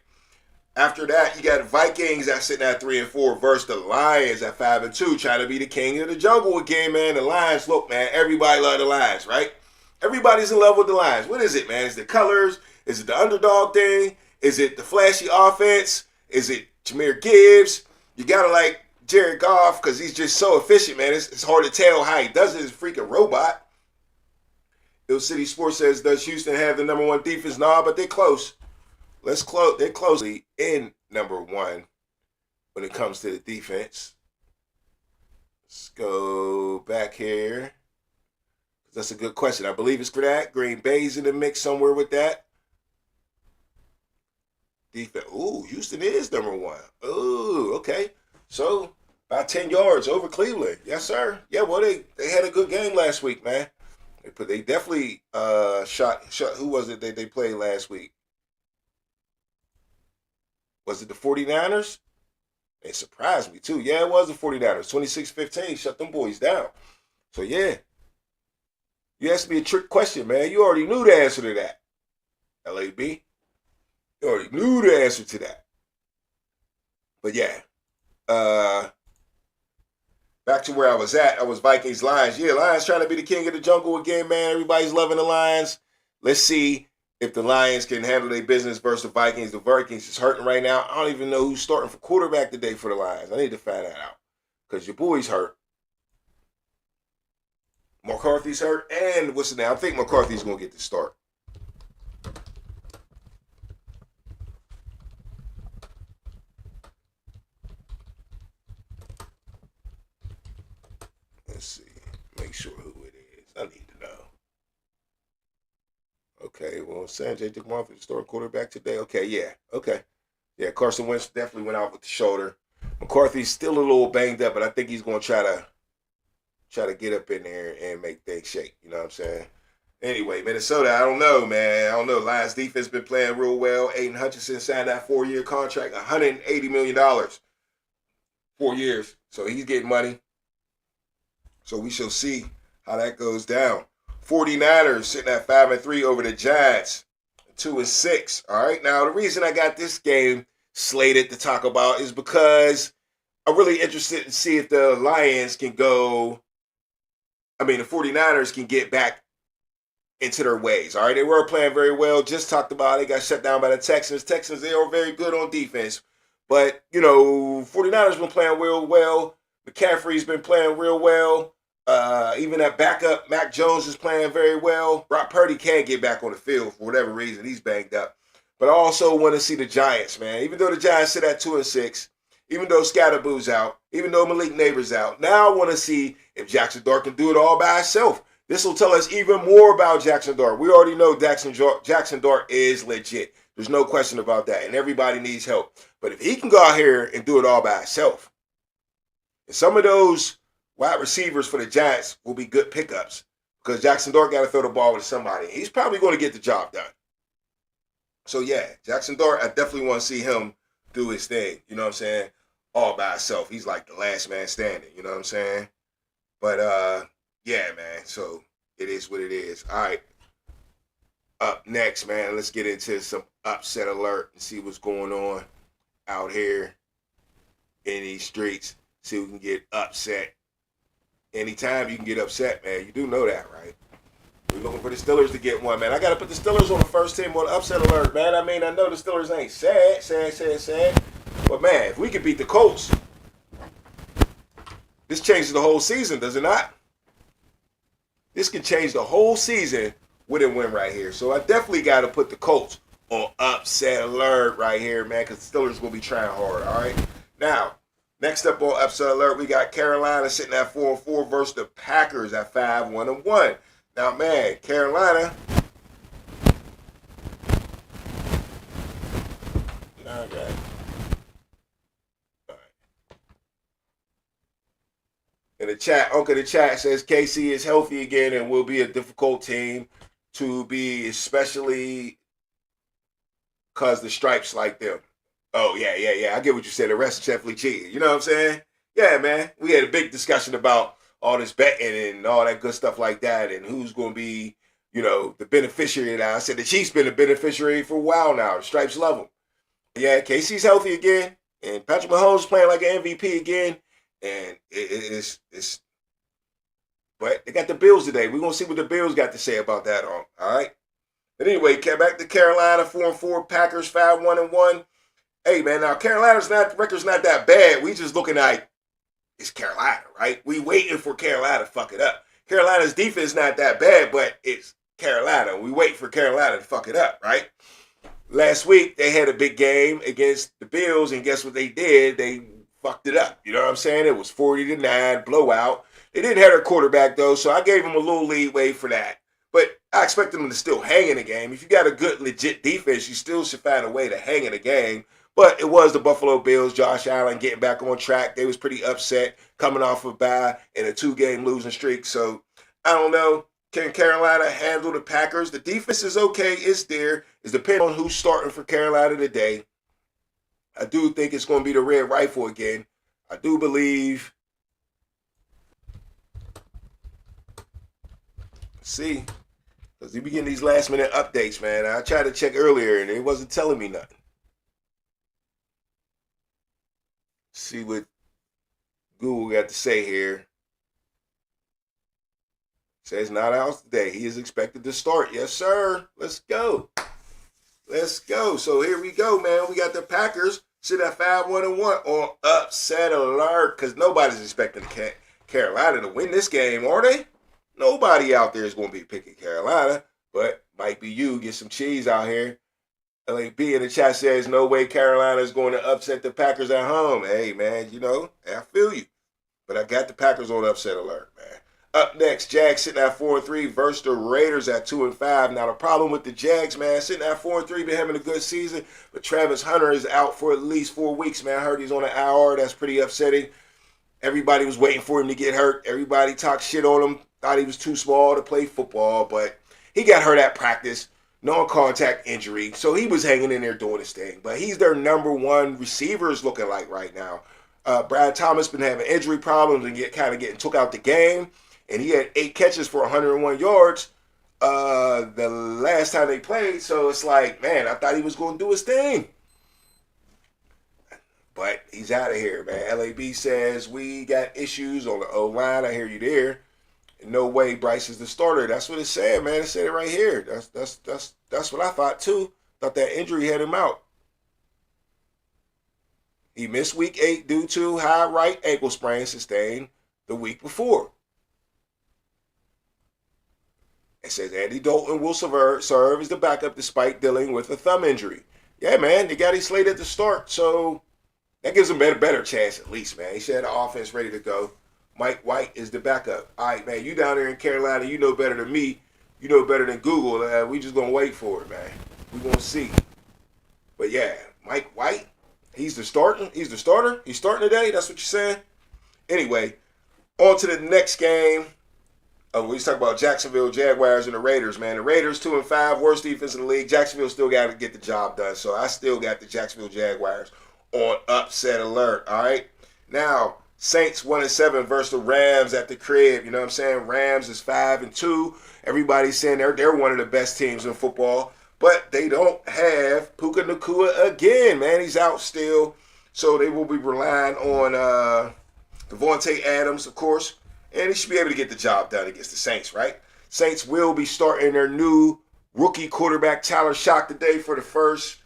After that, you got Vikings that's sitting at 3-4 versus the Lions at 5-2, trying to be the king of the jungle again, man. The Lions, look, man, everybody love the Lions, right? Everybody's in love with the Lions. What is it, man? Is it the colors? Is it the underdog thing? Is it the flashy offense? Is it Jahmyr Gibbs? You got to like Jared Goff because he's just so efficient, man. It's hard to tell how he does it. He's a freaking robot. Ill City Sports says, does Houston have the number one defense? Nah, but they're close. They're closely in number one when it comes to the defense. Let's go back here. That's a good question. I believe it's for that. Green Bay's in the mix somewhere with that. Defense. Ooh, Houston is number one. Ooh, okay. So about 10 yards over Cleveland. Yes, sir. Yeah, well, they had a good game last week, man. They definitely shot. Who was it that they played last week? Was it the 49ers? They surprised me too. Yeah, it was the 49ers. 26-15, shut them boys down. So yeah. You asked me a trick question, man. You already knew the answer to that. LAB. You already knew the answer to that. But yeah. Back to where I was at. I was Vikings Lions. Yeah, Lions trying to be the king of the jungle again, man. Everybody's loving the Lions. Let's see if the Lions can handle their business versus the Vikings. The Vikings is hurting right now. I don't even know who's starting for quarterback today for the Lions. I need to find that out. Because your boy's hurt. McCarthy's hurt. And what's the name? I think McCarthy's going to get the start. Let's see. Make sure who it is. I need to know. Okay, well, Sanjay DeMartha, the starting quarterback today. Okay, yeah. Okay. Yeah, Carson Wentz definitely went out with the shoulder. McCarthy's still a little banged up, but I think he's going to try to get up in there and make things shake. You know what I'm saying? Anyway, Minnesota, I don't know, man. I don't know. Lions defense been playing real well. Aiden Hutchinson signed that 4-year contract, $180 million. 4 years. So he's getting money. So we shall see how that goes down. 49ers sitting at 5-3 over the Giants, 2-6. All right. Now, the reason I got this game slated to talk about is because I'm really interested to see if the Lions can go. The 49ers can get back into their ways. All right. They were playing very well. Just talked about it. They got shut down by the Texans. Texans, they are very good on defense. But, 49ers been playing real well. McCaffrey's been playing real well. Even that backup, Mac Jones, is playing very well. Brock Purdy can't get back on the field for whatever reason. He's banged up. But I also want to see the Giants, man. Even though the Giants sit at 2-6, even though Scatterboo's out, even though Malik Neighbors out, now I want to see if Jackson Dart can do it all by himself. This will tell us even more about Jackson Dart. We already know Jackson Dart is legit. There's no question about that. And everybody needs help. But if he can go out here and do it all by himself, and some of those wide receivers for the Giants will be good pickups because Jackson Dart got to throw the ball to somebody. He's probably going to get the job done. So, yeah, Jackson Dart, I definitely want to see him do his thing. You know what I'm saying? All by himself. He's like the last man standing. You know what I'm saying? But, yeah, man. So, it is what it is. All right. Up next, man, let's get into some upset alert and see what's going on out here in these streets. See if we can get upset. Anytime you can get upset, man. You do know that, right? We're looking for the Steelers to get one, man. I got to put the Steelers on the first team on upset alert, man. I know the Steelers ain't sad. But, man, if we could beat the Colts, this changes the whole season, does it not? This can change the whole season with a win right here. So I definitely got to put the Colts on upset alert right here, man, because the Steelers will be trying hard, all right? Now, next up on upset alert, we got Carolina sitting at 4-4 versus the Packers at 5-1-1. Now, man, Carolina. Okay. All right. In the chat, Uncle the chat says KC is healthy again and will be a difficult team to be, especially because the stripes like them. Oh, yeah. I get what you said. The rest definitely cheating. You know what I'm saying? Yeah, man. We had a big discussion about all this betting and all that good stuff like that and who's going to be, the beneficiary now. I said the Chiefs been a beneficiary for a while now. The stripes love them. Yeah, KC's healthy again. And Patrick Mahomes playing like an MVP again. And it's but they got the Bills today. We're going to see what the Bills got to say about that all right? But anyway, back to Carolina, 4-4, Packers, 5-1-1. Hey, man, now Carolina's record's not that bad. We just looking at it's Carolina, right? We waiting for Carolina to fuck it up. Carolina's defense not that bad, but it's Carolina. We wait for Carolina to fuck it up, right? Last week, they had a big game against the Bills, and guess what they did? They fucked it up. You know what I'm saying? It was 40-9, blowout. They didn't have their quarterback, though, so I gave them a little leeway for that. But I expect them to still hang in the game. If you got a good, legit defense, you still should find a way to hang in the game. But it was the Buffalo Bills, Josh Allen getting back on track. They was pretty upset coming off of a bye in a 2-game losing streak. So, I don't know. Can Carolina handle the Packers? The defense is okay. It's there. It's depending on who's starting for Carolina today. I do think it's going to be the Red Rifle again. I do believe. See, because we be getting these last minute updates, man. I tried to check earlier and it wasn't telling me nothing. See what Google got to say here. Says not out today. He is expected to start. Yes, sir. Let's go. Let's go. So here we go, man. We got the Packers sit at 5-1-1 on upset alert because nobody's expecting Carolina to win this game, are they? Nobody out there is going to be picking Carolina, but might be you. Get some cheese out here. LAB in the chat says, no way Carolina is going to upset the Packers at home. Hey, man, you know, I feel you. But I got the Packers on upset alert, man. Up next, Jags sitting at 4-3 versus the Raiders at 2-5. Now, the problem with the Jags, man, sitting at 4-3, been having a good season, but Travis Hunter is out for at least 4 weeks, man. I heard he's on an IR. That's pretty upsetting. Everybody was waiting for him to get hurt. Everybody talked shit on him, thought he was too small to play football, but he got hurt at practice. Non-contact injury, so he was hanging in there doing his thing. But he's their number one receiver is looking like right now. Brad Thomas been having injury problems and getting took out the game. And he had 8 catches for 101 yards the last time they played. So it's like, man, I thought he was going to do his thing. But he's out of here, man. LAB says we got issues on the O-line. I hear you there. No way Bryce is the starter. That's what it said, man. It said it right here. That's what I thought too. Thought that injury had him out. He missed week 8 due to high right ankle sprain sustained the week before. It says Andy Dalton will serve as the backup despite dealing with a thumb injury. Yeah, man, they got him slated to start, so that gives him a better chance at least, man. He said the offense ready to go. Mike White is the backup. All right, man, you down there in Carolina, you know better than me. You know better than Google. We just going to wait for it, man. We're going to see. But, yeah, Mike White, he's the starter. He's starting today. That's what you're saying? Anyway, on to the next game. We just talk about Jacksonville Jaguars and the Raiders, man. The Raiders 2-5, worst defense in the league. Jacksonville still got to get the job done. So I still got the Jacksonville Jaguars on upset alert. All right. Now, Saints 1-7 versus the Rams at the crib. You know what I'm saying? Rams is 5-2. Everybody's saying they're one of the best teams in football, but they don't have Puka Nacua again, man. He's out still. So they will be relying on Devontae Adams, of course. And he should be able to get the job done against the Saints, right? Saints will be starting their new rookie quarterback, Tyler Shock, today for the first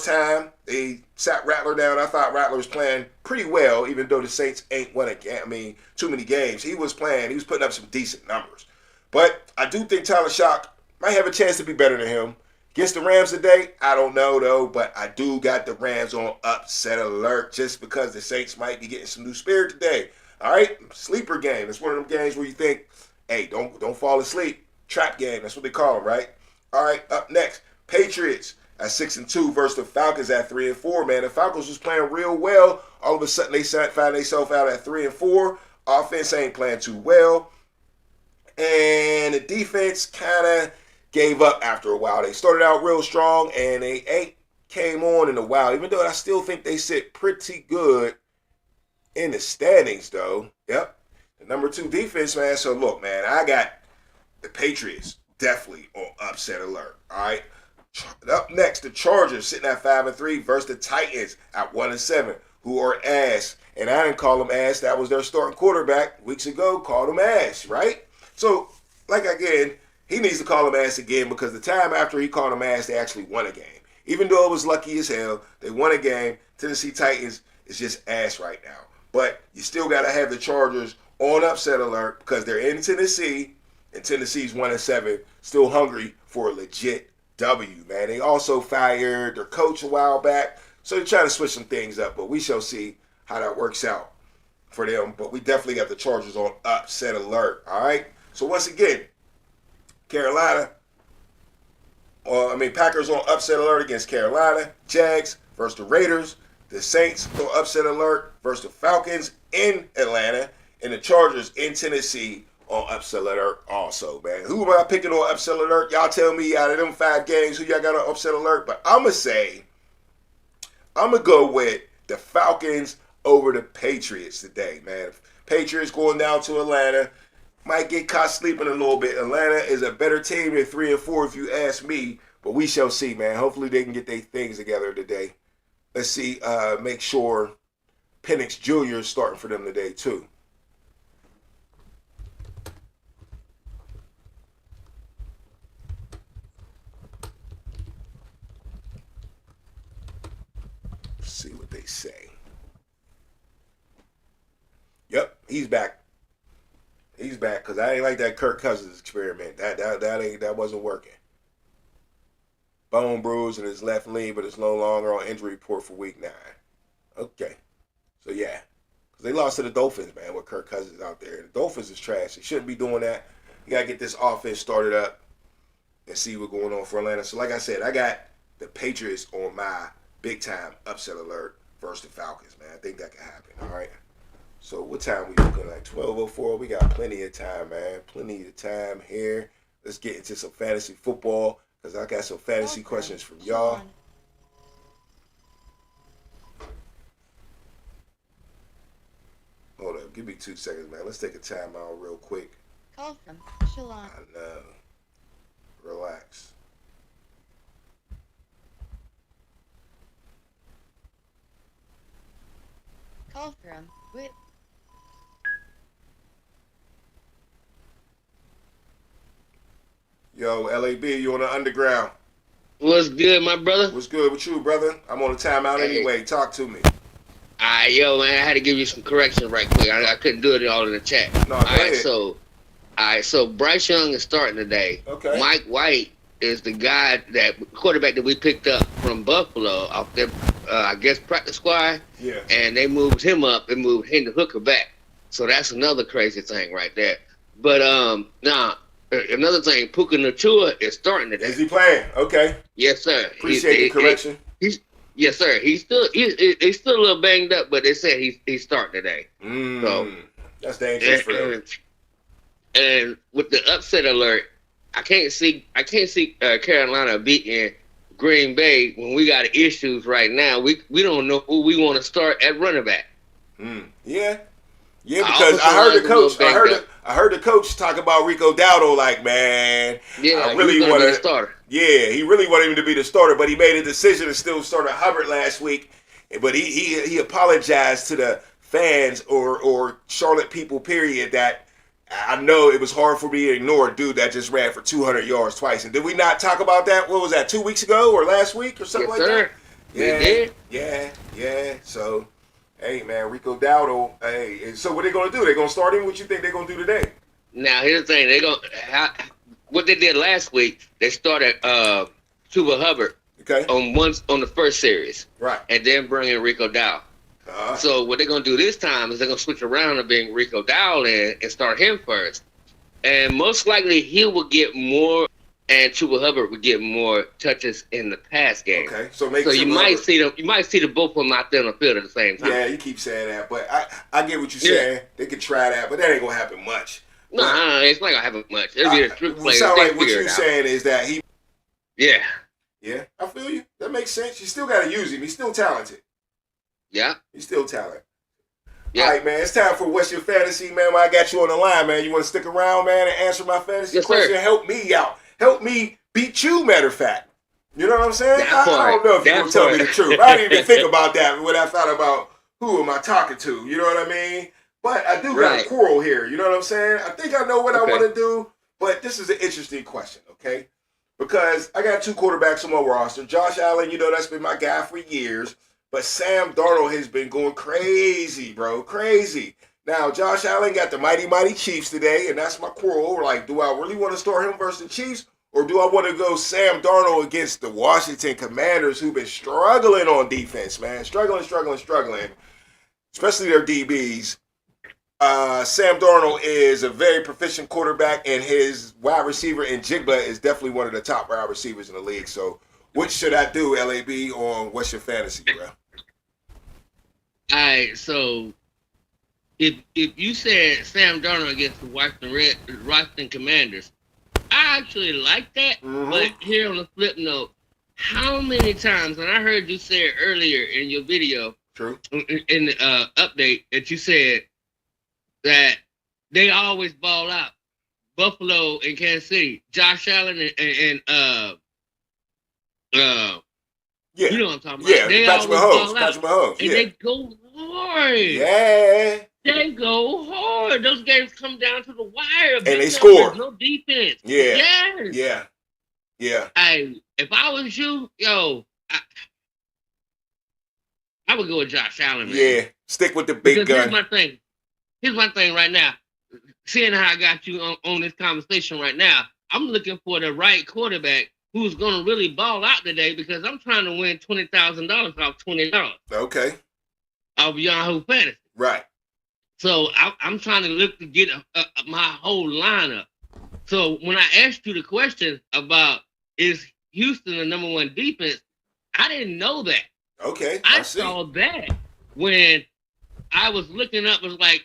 time. They sat Rattler down. I thought Rattler was playing pretty well, even though the Saints ain't won too many games. He was putting up some decent numbers. But I do think Tyler Shock might have a chance to be better than him. Against the Rams today, I don't know, though, but I do got the Rams on upset alert just because the Saints might be getting some new spirit today. All right, sleeper game. It's one of them games where you think, hey, don't fall asleep. Trap game. That's what they call them, right? All right, up next, Patriots at 6-2 versus the Falcons at 3-4. Man, the Falcons was playing real well. All of a sudden, they find themselves out at 3-4. Offense ain't playing too well, and the defense kind of gave up after a while. They started out real strong, and they ain't came on in a while. Even though I still think they sit pretty good in the standings, though. Yep. The number 2 defense, man. So, look, man, I got the Patriots definitely on upset alert. All right. Up next, the Chargers sitting at 5-3 versus the Titans at 1-7, who are ass. And I didn't call them ass. That was their starting quarterback weeks ago. Called them ass, right? So, again, he needs to call them ass again because the time after he called them ass, they actually won a game. Even though it was lucky as hell, they won a game. Tennessee Titans is just ass right now. But you still got to have the Chargers on upset alert because they're in Tennessee, and Tennessee's 1-7, still hungry for a legit W, man. They also fired their coach a while back, so they're trying to switch some things up, but we shall see how that works out for them. But we definitely got the Chargers on upset alert, all right? So once again, Packers on upset alert against Carolina, Jags versus the Raiders, the Saints on upset alert versus the Falcons in Atlanta, and the Chargers in Tennessee on upset alert also, man. Who am I picking on upset alert? Y'all tell me out of them 5 games who y'all got on upset alert. But I'm going to go with the Falcons over the Patriots today, man. Patriots going down to Atlanta. Might get caught sleeping a little bit. Atlanta is a better team than 3 and 4 if you ask me. But we shall see, man. Hopefully they can get their things together today. Let's see, make sure Penix Jr. is starting for them today, too. Let's see what they say. Yep, he's back. He's back because I ain't like that Kirk Cousins experiment. That wasn't working. Bone bruise in his left knee, but it's no longer on injury report for week 9. Okay. So, yeah. Because they lost to the Dolphins, man, with Kirk Cousins out there. The Dolphins is trash. They shouldn't be doing that. You got to get this offense started up and see what's going on for Atlanta. So, like I said, I got the Patriots on my big-time upset alert versus the Falcons, man. I think that can happen, all right? So, what time we looking like? 12:04. We got plenty of time, man. Plenty of time here. Let's get into some fantasy football. Because I got some fantasy questions from y'all. Hold up. Give me 2 seconds, man. Let's take a time out real quick. Call from Shalon. I know. Relax. Call from Whit. Yo, LAB, you on the underground? What's good, my brother? What's good with you, brother? I'm on a timeout anyway. Talk to me. Yo, man, I had to give you some corrections right quick. I couldn't do it all in the chat. No, go ahead. So Bryce Young is starting today. Okay. Mike White is the guy quarterback that we picked up from Buffalo off their, I guess, practice squad. Yeah. And they moved him up and moved Hendon Hooker back. So that's another crazy thing right there. But now. Another thing, Puka Nacua is starting today. Is he playing? Okay. Yes, sir. Appreciate the correction. Yes, sir. He's still a little banged up, but they said he's starting today. So that's dangerous for him. And with the upset alert, I can't see Carolina beating Green Bay when we got issues right now. We don't know who we want to start at running back. Yeah. Yeah, because I heard the coach. I heard the coach talk about Rico Dowdle. Like, man, yeah, I really want to starter. Yeah, he really wanted him to be the starter, but he made a decision to still start Hubbard last week. But he apologized to the fans or Charlotte people. Period. That I know it was hard for me to ignore a dude that just ran for 200 yards twice. And did we not talk about that? What was that? 2 weeks ago or last week or something that? Yeah. So. Hey, man, Rico Dowdle. Hey, so what they going to do? They going to start him? What you think they going to do today? Now, here's the thing. What they did last week, they started Chuba Hubbard on the first series. Right. And then bring in Rico Dowdle. So what they're going to do this time is they're going to switch around and bring Rico Dowdle in and start him first. And most likely he will get more, and Chuba Hubbard would get more touches in the pass game. Okay, so you might see the both of them out there on the field at the same time. Yeah, you keep saying that, but I get what you're saying. They could try that, but that ain't gonna happen much. No, it's not gonna happen much. It'll be a trick play. Sound like what you're saying is that he. Yeah. Yeah, I feel you. That makes sense. You still gotta use him. He's still talented. Yeah. He's still talented. Yeah. All right, man. It's time for What's Your Fantasy, man. When I got you on the line, man, you want to stick around, man, and answer my fantasy question? Help me out. Help me beat you, matter of fact. You know what I'm saying? I don't know if you're going to tell me the truth. I didn't even think about that when I thought about who am I talking to. You know what I mean? But I do got a quarrel here. You know what I'm saying? I think I know what I want to do, but this is an interesting question, okay? Because I got 2 quarterbacks on my roster. Josh Allen, you know, that's been my guy for years. But Sam Darnold has been going crazy, bro. Crazy. Now, Josh Allen got the mighty Chiefs today, and that's my quarrel. Like, do I really want to start him versus the Chiefs? Or do I want to go Sam Darnold against the Washington Commanders, who've been struggling on defense, man? Struggling. Especially their DBs. Sam Darnold is a very proficient quarterback, and his wide receiver in Jigba is definitely one of the top wide receivers in the league. So, what should I do, LAB, on What's Your Fantasy, bro? All right, so if you said Sam Darnold against the Washington Commanders, I actually like that. But here on the flip note, how many times, and I heard you say it earlier in your video, in the update, that you said that they always ball out. Buffalo and Kansas City, Josh Allen and you know what I'm talking about. Yeah, They Patrick always Mahomes. ball out. Patrick Mahomes. And Yeah. they go hard. Yeah. They go hard. Those games come down to the wire. And they score. No defense. Yeah. Yes. Yeah. Yeah. If I was you, I would go with Josh Allen, man. Yeah. Stick with the big gun. Here's my thing right now. Seeing how I got you on this conversation right now, I'm looking for the right quarterback who's going to really ball out today because I'm trying to win $20,000 off $20. Okay. Off Yahoo Fantasy. Right. So I'm trying to look to get my whole lineup. So when I asked you the question about is Houston the number one defense, I didn't know that. Okay. I saw that when I was looking up. It was like,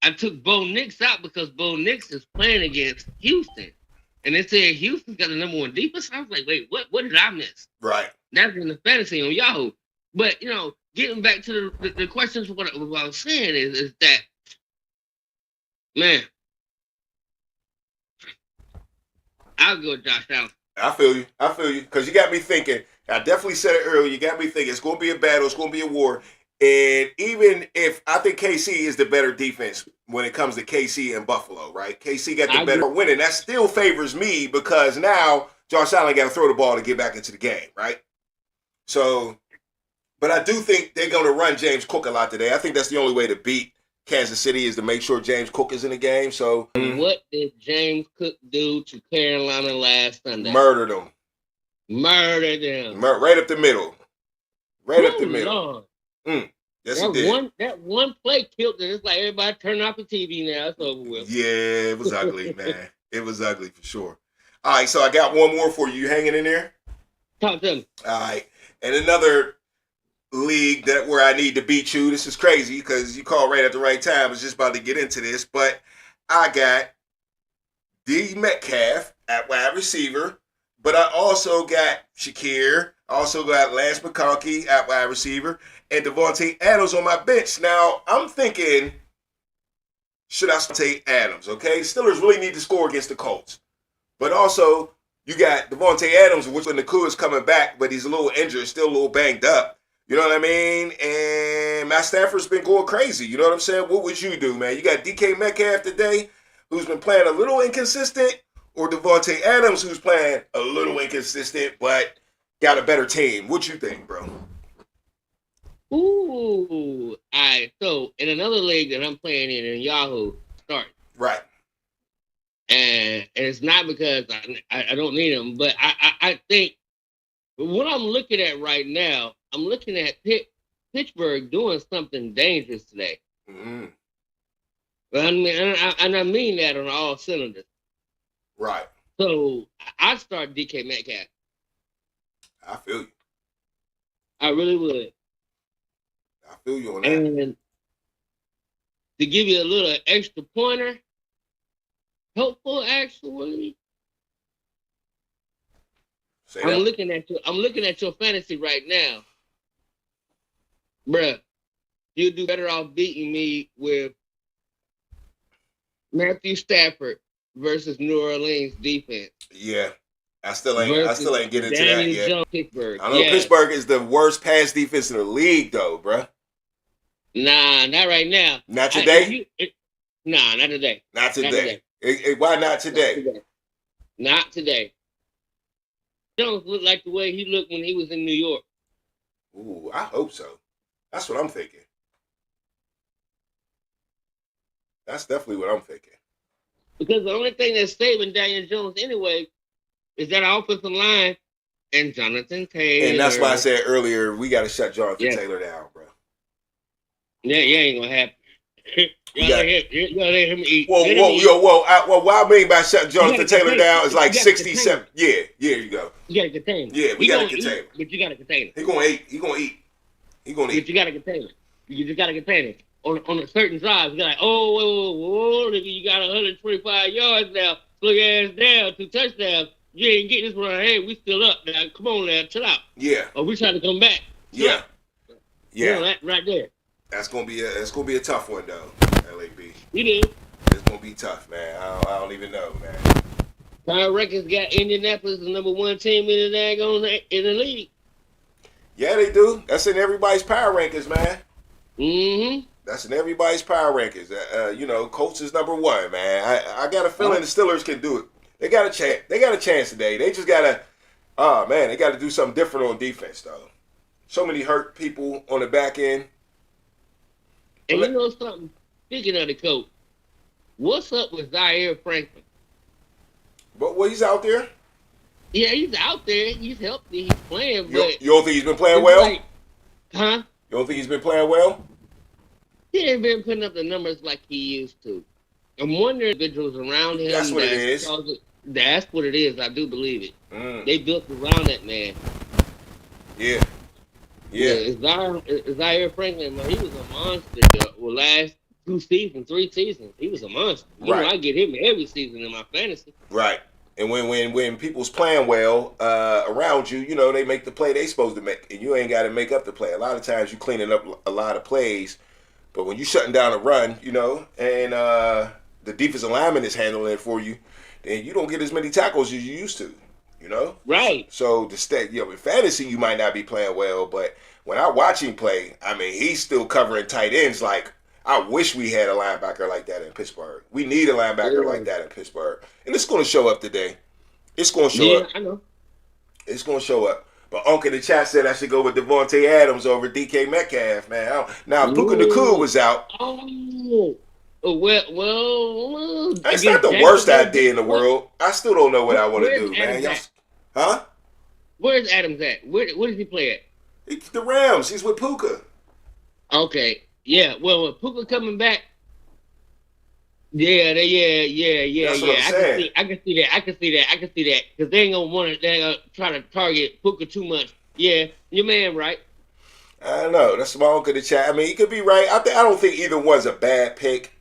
I took Bo Nix out because Bo Nix is playing against Houston. And they said Houston's got the number one defense. I was like, wait, what did I miss? Right. That's in the fantasy on Yahoo. But, getting back to the questions, what I was saying is that, man, I'll go with Josh Allen. I feel you. Because you got me thinking. I definitely said it earlier. You got me thinking it's going to be a battle. It's going to be a war. And even if I think KC is the better defense when it comes to KC and Buffalo, right? KC got the better winning. That still favors me because now Josh Allen got to throw the ball to get back into the game, right? So, but I do think they're going to run James Cook a lot today. I think that's the only way to beat Kansas City is to make sure James Cook is in the game. So, what did James Cook do to Carolina last Sunday? Murdered them. Right up the middle. Lord. Yes, it did. That one play killed it. It's like everybody turn off the TV now. It's over with. Yeah, it was ugly, man. It was ugly for sure. All right, so I got one more for you. You hanging in there? Talk to me. All right. And another league where I need to beat you. This is crazy because you called right at the right time. I was just about to get into this. But I got D. Metcalf at wide receiver. But I also got Shakir. I also got Lance McConkey at wide receiver. And Devontae Adams on my bench. Now, I'm thinking, should I take Adams, okay? Steelers really need to score against the Colts. But also, you got Devontae Adams, which when Nakua is coming back, but he's a little injured, still a little banged up. You know what I mean? And Matt Stafford's been going crazy. You know what I'm saying? What would you do, man? You got DK Metcalf today, who's been playing a little inconsistent, or Devontae Adams, who's playing a little inconsistent, but got a better team. What you think, bro? Ooh. All right. So, in another league that I'm playing in Yahoo, start. Right. And it's not because I don't need them, but I think what I'm looking at right now, I'm looking at Pittsburgh doing something dangerous today. Mm-hmm. I mean that on all cylinders. Right. So I'd start DK Metcalf. I feel you. I really would. I feel you on that. And to give you a little extra pointer, helpful actually. I'm looking at your fantasy right now. Bruh, you'd do better off beating me with Matthew Stafford versus New Orleans defense. Yeah. I still ain't getting into that yet. Jones, Pittsburgh. I know Pittsburgh is the worst pass defense in the league, though, bruh. Nah, not right now. Not today? Nah, not today. Not today. Why not today? Not today. Jones look like the way he looked when he was in New York. Ooh, I hope so. That's what I'm thinking. That's definitely what I'm thinking. Because the only thing that's saving Daniel Jones anyway is that offensive line and Jonathan Taylor. And that's why I said earlier, we got to shut Jonathan Taylor down, bro. Yeah, ain't gonna happen. You gotta let him eat. Whoa. What I mean by shutting Jonathan Taylor down is like 67. Yeah, you go. You gotta contain him. Yeah, we gotta contain him. But you gotta contain him. He gonna eat. But you gotta contain him. You just gotta contain him. on a certain drive. You're like, oh, whoa, nigga, you got 125 yards now. Slow your ass down, 2 touchdowns. You ain't getting this one. Hey, we still up now. Come on now, chill out. Yeah. Or we trying to come back. Chill Yeah. out. Yeah. You know, that right there. That's gonna be a tough one though, LAB. You do. It's gonna be tough, man. I don't even know, man. Power Records got Indianapolis the number 1 team in the league. Yeah, they do. That's in everybody's power rankings, man. Mm-hmm. That's in everybody's power rankings. You know, Colts is number 1, man. I got a feeling the Steelers can do it. They got a chance. They got a chance today. They just gotta. Oh man, they got to do something different on defense though. So many hurt people on the back end. And you know something? Speaking of the coach, what's up with Zaire Franklin? But he's out there. Yeah, he's out there. He's healthy. He's playing. But you don't think he's been playing well? Like, huh? You don't think he's been playing well? He ain't been putting up the numbers like he used to. I'm wondering if individuals around him. That's what it is. That's what it is. I do believe it. They built around that man. Yeah. Zaire Franklin, man, he was a monster. Well, last 3 seasons, he was a monster. You know, I get him every season in my fantasy. Right. And when people's playing well around you, you know, they make the play they supposed to make. And you ain't got to make up the play. A lot of times you cleaning up a lot of plays. But when you shutting down a run, you know, and the defensive lineman is handling it for you, then you don't get as many tackles as you used to, you know? Right. So in fantasy, you might not be playing well, but when I watch him play, I mean, he's still covering tight ends like I wish we had a linebacker like that in Pittsburgh. We need a linebacker like that in Pittsburgh. And it's going to show up today. It's going to show up. I know. It's going to show up. But Uncle in the chat said I should go with Devontae Adams over DK Metcalf, man. Now, Puka Nacua was out. Oh. Well. It's not the worst idea in the world. I still don't know what I want to do, man. Huh? Where's Adams at? Where does he play at? The Rams. He's with Puka. Okay. Yeah. Well, with Puka coming back. Yeah. That's what I'm saying. I can see that. Because they ain't gonna try to target Puka too much. Yeah, your man right. I know. That's my uncle in the chat. I mean, he could be right. I don't think either one's a bad pick.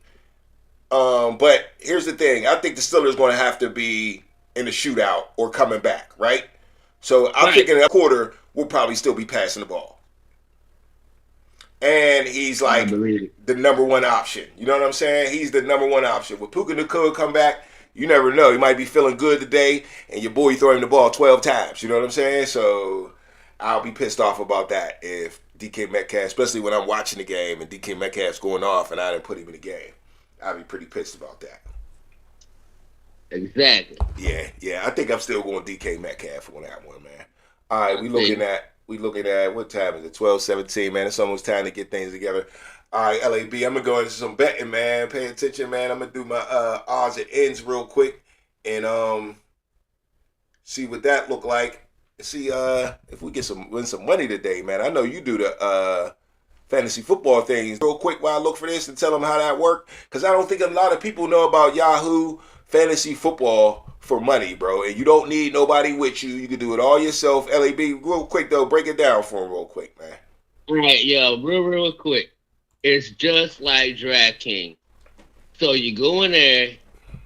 But here's the thing. I think the Steelers going to have to be in the shootout or coming back, right? So I'm thinking a quarter we'll probably still be passing the ball. And he's like the number 1 option. You know what I'm saying? He's the number 1 option. With Puka Nacua come back, you never know. He might be feeling good today, and your boy throw him the ball 12 times. You know what I'm saying? So I'll be pissed off about that if DK Metcalf, especially when I'm watching the game and DK Metcalf's going off and I didn't put him in the game. I'll be pretty pissed about that. Exactly. Yeah. I think I'm still going DK Metcalf on that one, man. All right, we looking at what time is it? 12:17, man. It's almost time to get things together. All right, LAB, I'm gonna go into some betting, man. Pay attention, man. I'm gonna do my odds and ends real quick and see what that look like. See if we win some money today, man. I know you do the fantasy football things real quick while I look for this and tell them how that worked, because I don't think a lot of people know about Yahoo Fantasy Football for money, bro. And you don't need nobody with you. You can do it all yourself. LAB, real quick though, break it down for him real quick, man. All right, real quick. It's just like DraftKings. So you go in there,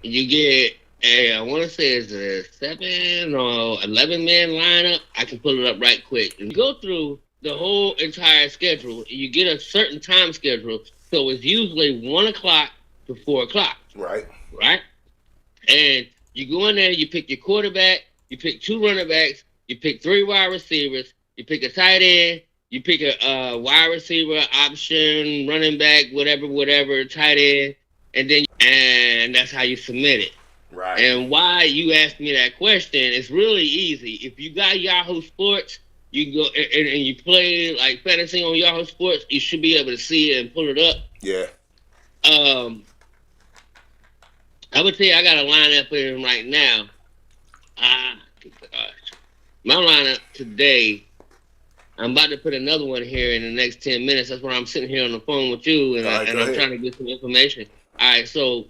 you get I want to say it's a 7 or 11 man lineup. I can pull it up right quick. And you go through the whole entire schedule. You get a certain time schedule. So it's usually 1 o'clock to 4 o'clock. Right. And you go in there, you pick your quarterback, you pick 2 running backs, you pick 3 wide receivers, you pick a tight end, you pick a wide receiver option, running back, whatever, tight end, and that's how you submit it. Right. And why you asked me that question is really easy. If you got Yahoo Sports, you go and you play like fantasy on Yahoo Sports, you should be able to see it and pull it up. Yeah. I would tell you I got a lineup for him right now. My lineup today, I'm about to put another one here in the next 10 minutes. That's why I'm sitting here on the phone with you, and I'm trying to get some information. All right, so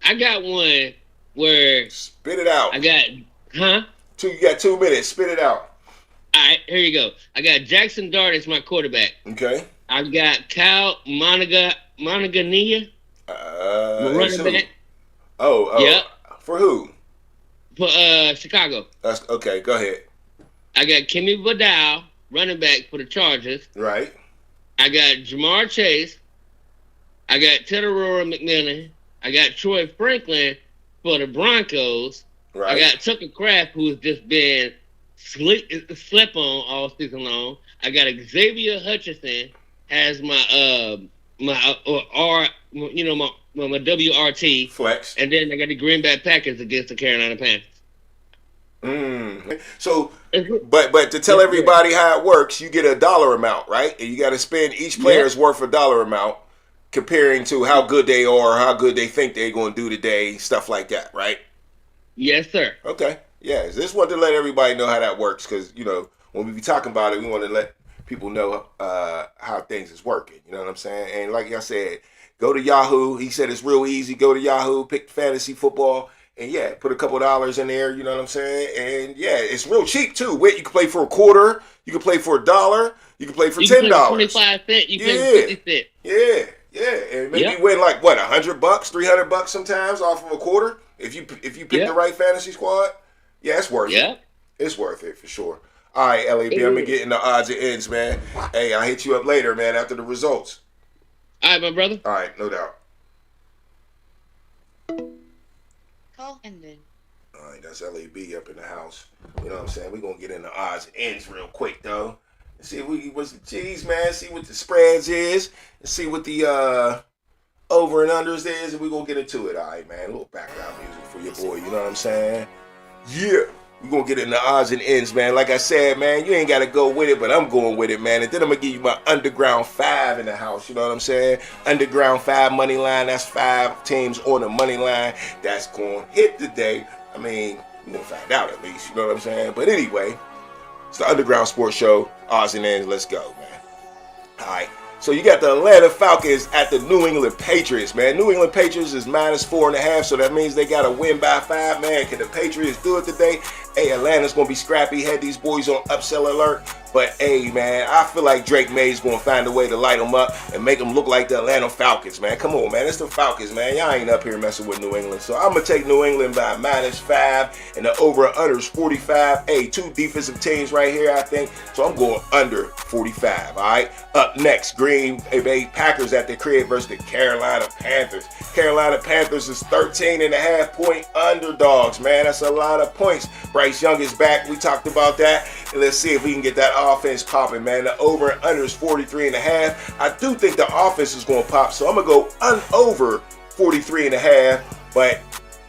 I got one where spit it out. I got You got 2 minutes. Spit it out. All right, here you go. I got Jackson Dart as my quarterback. Okay. I got Kyle Monagania, running back. Oh. Yep. For who? For Chicago. That's okay. Go ahead. I got Kimmy Vidal, running back for the Chargers. Right. I got Jamar Chase. I got Tedorora McMillan. I got Troy Franklin for the Broncos. Right. I got Tucker Kraft, who's just been slept on all season long. I got Xavier Hutchinson as my my WRT flex, and then I got the Green Bay Packers against the Carolina Panthers. So, but to tell everybody how it works, you get a dollar amount, right? And you got to spend each player's worth a dollar amount, comparing to how good they are, how good they think they're going to do today, stuff like that, right? Yes, sir. Okay. Yeah. This one to let everybody know how that works, because when we be talking about it, we want to let people know how things is working. You know what I'm saying? And like I said, go to Yahoo. He said it's real easy. Go to Yahoo, pick fantasy football. And yeah, put a couple dollars in there, you know what I'm saying? And yeah, it's real cheap too. Wait, you can play for a quarter, you can play for $1, you can play for $10. 25 cents, you can play for 50 cents. Yeah. And maybe you win like what, $100, $300 sometimes off of a quarter if you pick the right fantasy squad. Yeah, it's worth it. It's worth it for sure. All right, LAB, I'm gonna get in the odds and ends, man. Hey, I'll hit you up later, man, after the results. All right, my brother. All right, no doubt. Call ended. All right, that's LAB up in the house. You know what I'm saying? We're going to get in the odds and ends real quick, though. And see what's the G's, man. See what the spreads is. And see what the over and unders is. And we're going to get into it. All right, man. A little background music for your boy. You know what I'm saying? Yeah. We're going to get in the odds and ends, man. Like I said, man, you ain't got to go with it, but I'm going with it, man. And then I'm going to give you my Underground 5 in the house. You know what I'm saying? Underground 5 money line. That's 5 teams on the money line. That's going to hit today. I mean, we're going to find out at least. You know what I'm saying? But anyway, it's the Underground Sports Show. Odds and ends. Let's go, man. All right. So you got the Atlanta Falcons at the New England Patriots, man. New England Patriots is -4.5, so that means they got to win by 5, man. Can the Patriots do it today? Hey, Atlanta's going to be scrappy. Had these boys on upsell alert. But, hey, man, I feel like Drake May's going to find a way to light them up and make them look like the Atlanta Falcons, man. Come on, man. It's the Falcons, man. Y'all ain't up here messing with New England. So I'm going to take New England by -5, and the over-under is 45. Hey, 2 defensive teams right here, I think. So I'm going under 45, all right? Up next, Green Bay Packers at the crib versus the Carolina Panthers. Carolina Panthers is 13.5-point underdogs, man. That's a lot of points. Bryce Young is back. We talked about that. And let's see if we can get that offense popping, man. The over and under is 43.5. I do think the offense is going to pop, so I'm going to go over 43.5.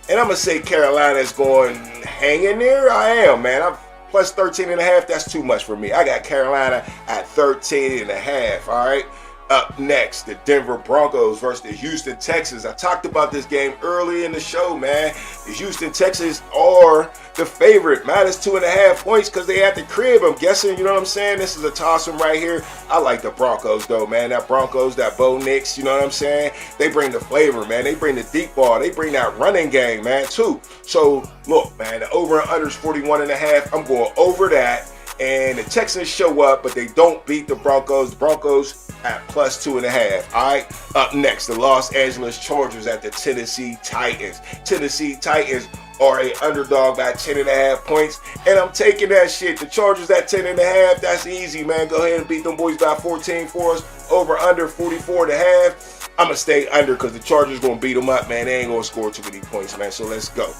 And I'm going to say Carolina is going hang in there. I am, man. I'm plus 13.5. That's too much for me. I got Carolina at 13.5. All right. Up next, the Denver Broncos versus the Houston Texans. I talked about this game early in the show, man. The Houston Texans are the favorite, -2.5 points because they at the crib. I'm guessing, you know what I'm saying? This is a toss-em right here. I like the Broncos, though, man. That Broncos, that Bo Nix, you know what I'm saying? They bring the flavor, man. They bring the deep ball. They bring that running game, man, too. So, look, man, the over and under is 41.5. I'm going over that. And the Texans show up, but they don't beat the Broncos. The Broncos at plus 2.5. All right. Up next, the Los Angeles Chargers at the Tennessee Titans. Tennessee Titans are a underdog by 10.5 points, and I'm taking that shit. The Chargers at 10.5. That's easy, man. Go ahead and beat them boys by 14 for us. Over under 44.5. I'm gonna stay under because the Chargers gonna beat them up, man. They ain't gonna score too many points, man. So let's go.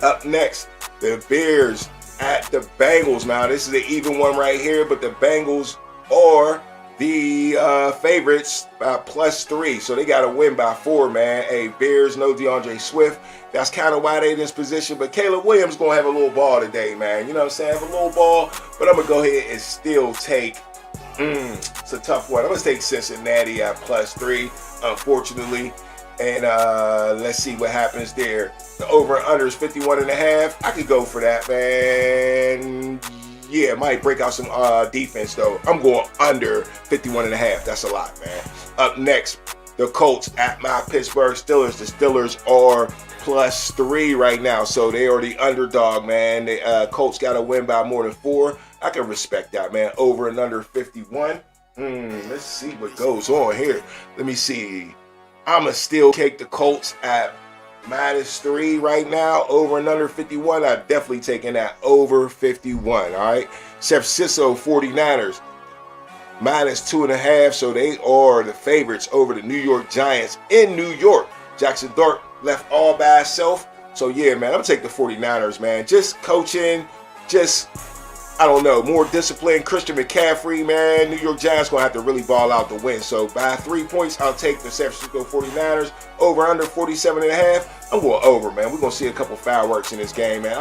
Up next, the Bears at the Bengals. Now, this is an even one right here, but the Bengals are the favorites by +3. So they got to win by 4, man. Hey, Bears, no DeAndre Swift. That's kind of why they in this position. But Caleb Williams going to have a little ball today, man. You know what I'm saying? Have a little ball. But I'm going to go ahead and still take, it's a tough one. I'm going to take Cincinnati at +3, unfortunately. And let's see what happens there. The over and under is 51.5. I could go for that, man. Yeah, might break out some defense, though. I'm going under 51.5. That's a lot, man. Up next, the Colts at my Pittsburgh Steelers. The Steelers are +3 right now, so they are the underdog, man. The Colts got to win by more than 4. I can respect that, man. Over and under 51. Let's see what goes on here. Let me see. I'ma still take the Colts at -3 right now. Over and under 51. I'm definitely taking that over 51. All right. San Francisco 49ers -2.5. So they are the favorites over the New York Giants in New York. Jackson Dart left all by himself. So yeah, man, I'm gonna take the 49ers, man. Just coaching, just I don't know, more discipline. Christian McCaffrey, man. New York Giants gonna have to really ball out to win. So by 3 points, I'll take the San Francisco 49ers over under 47.5. I'm going over, man. We're gonna see a couple fireworks in this game, man.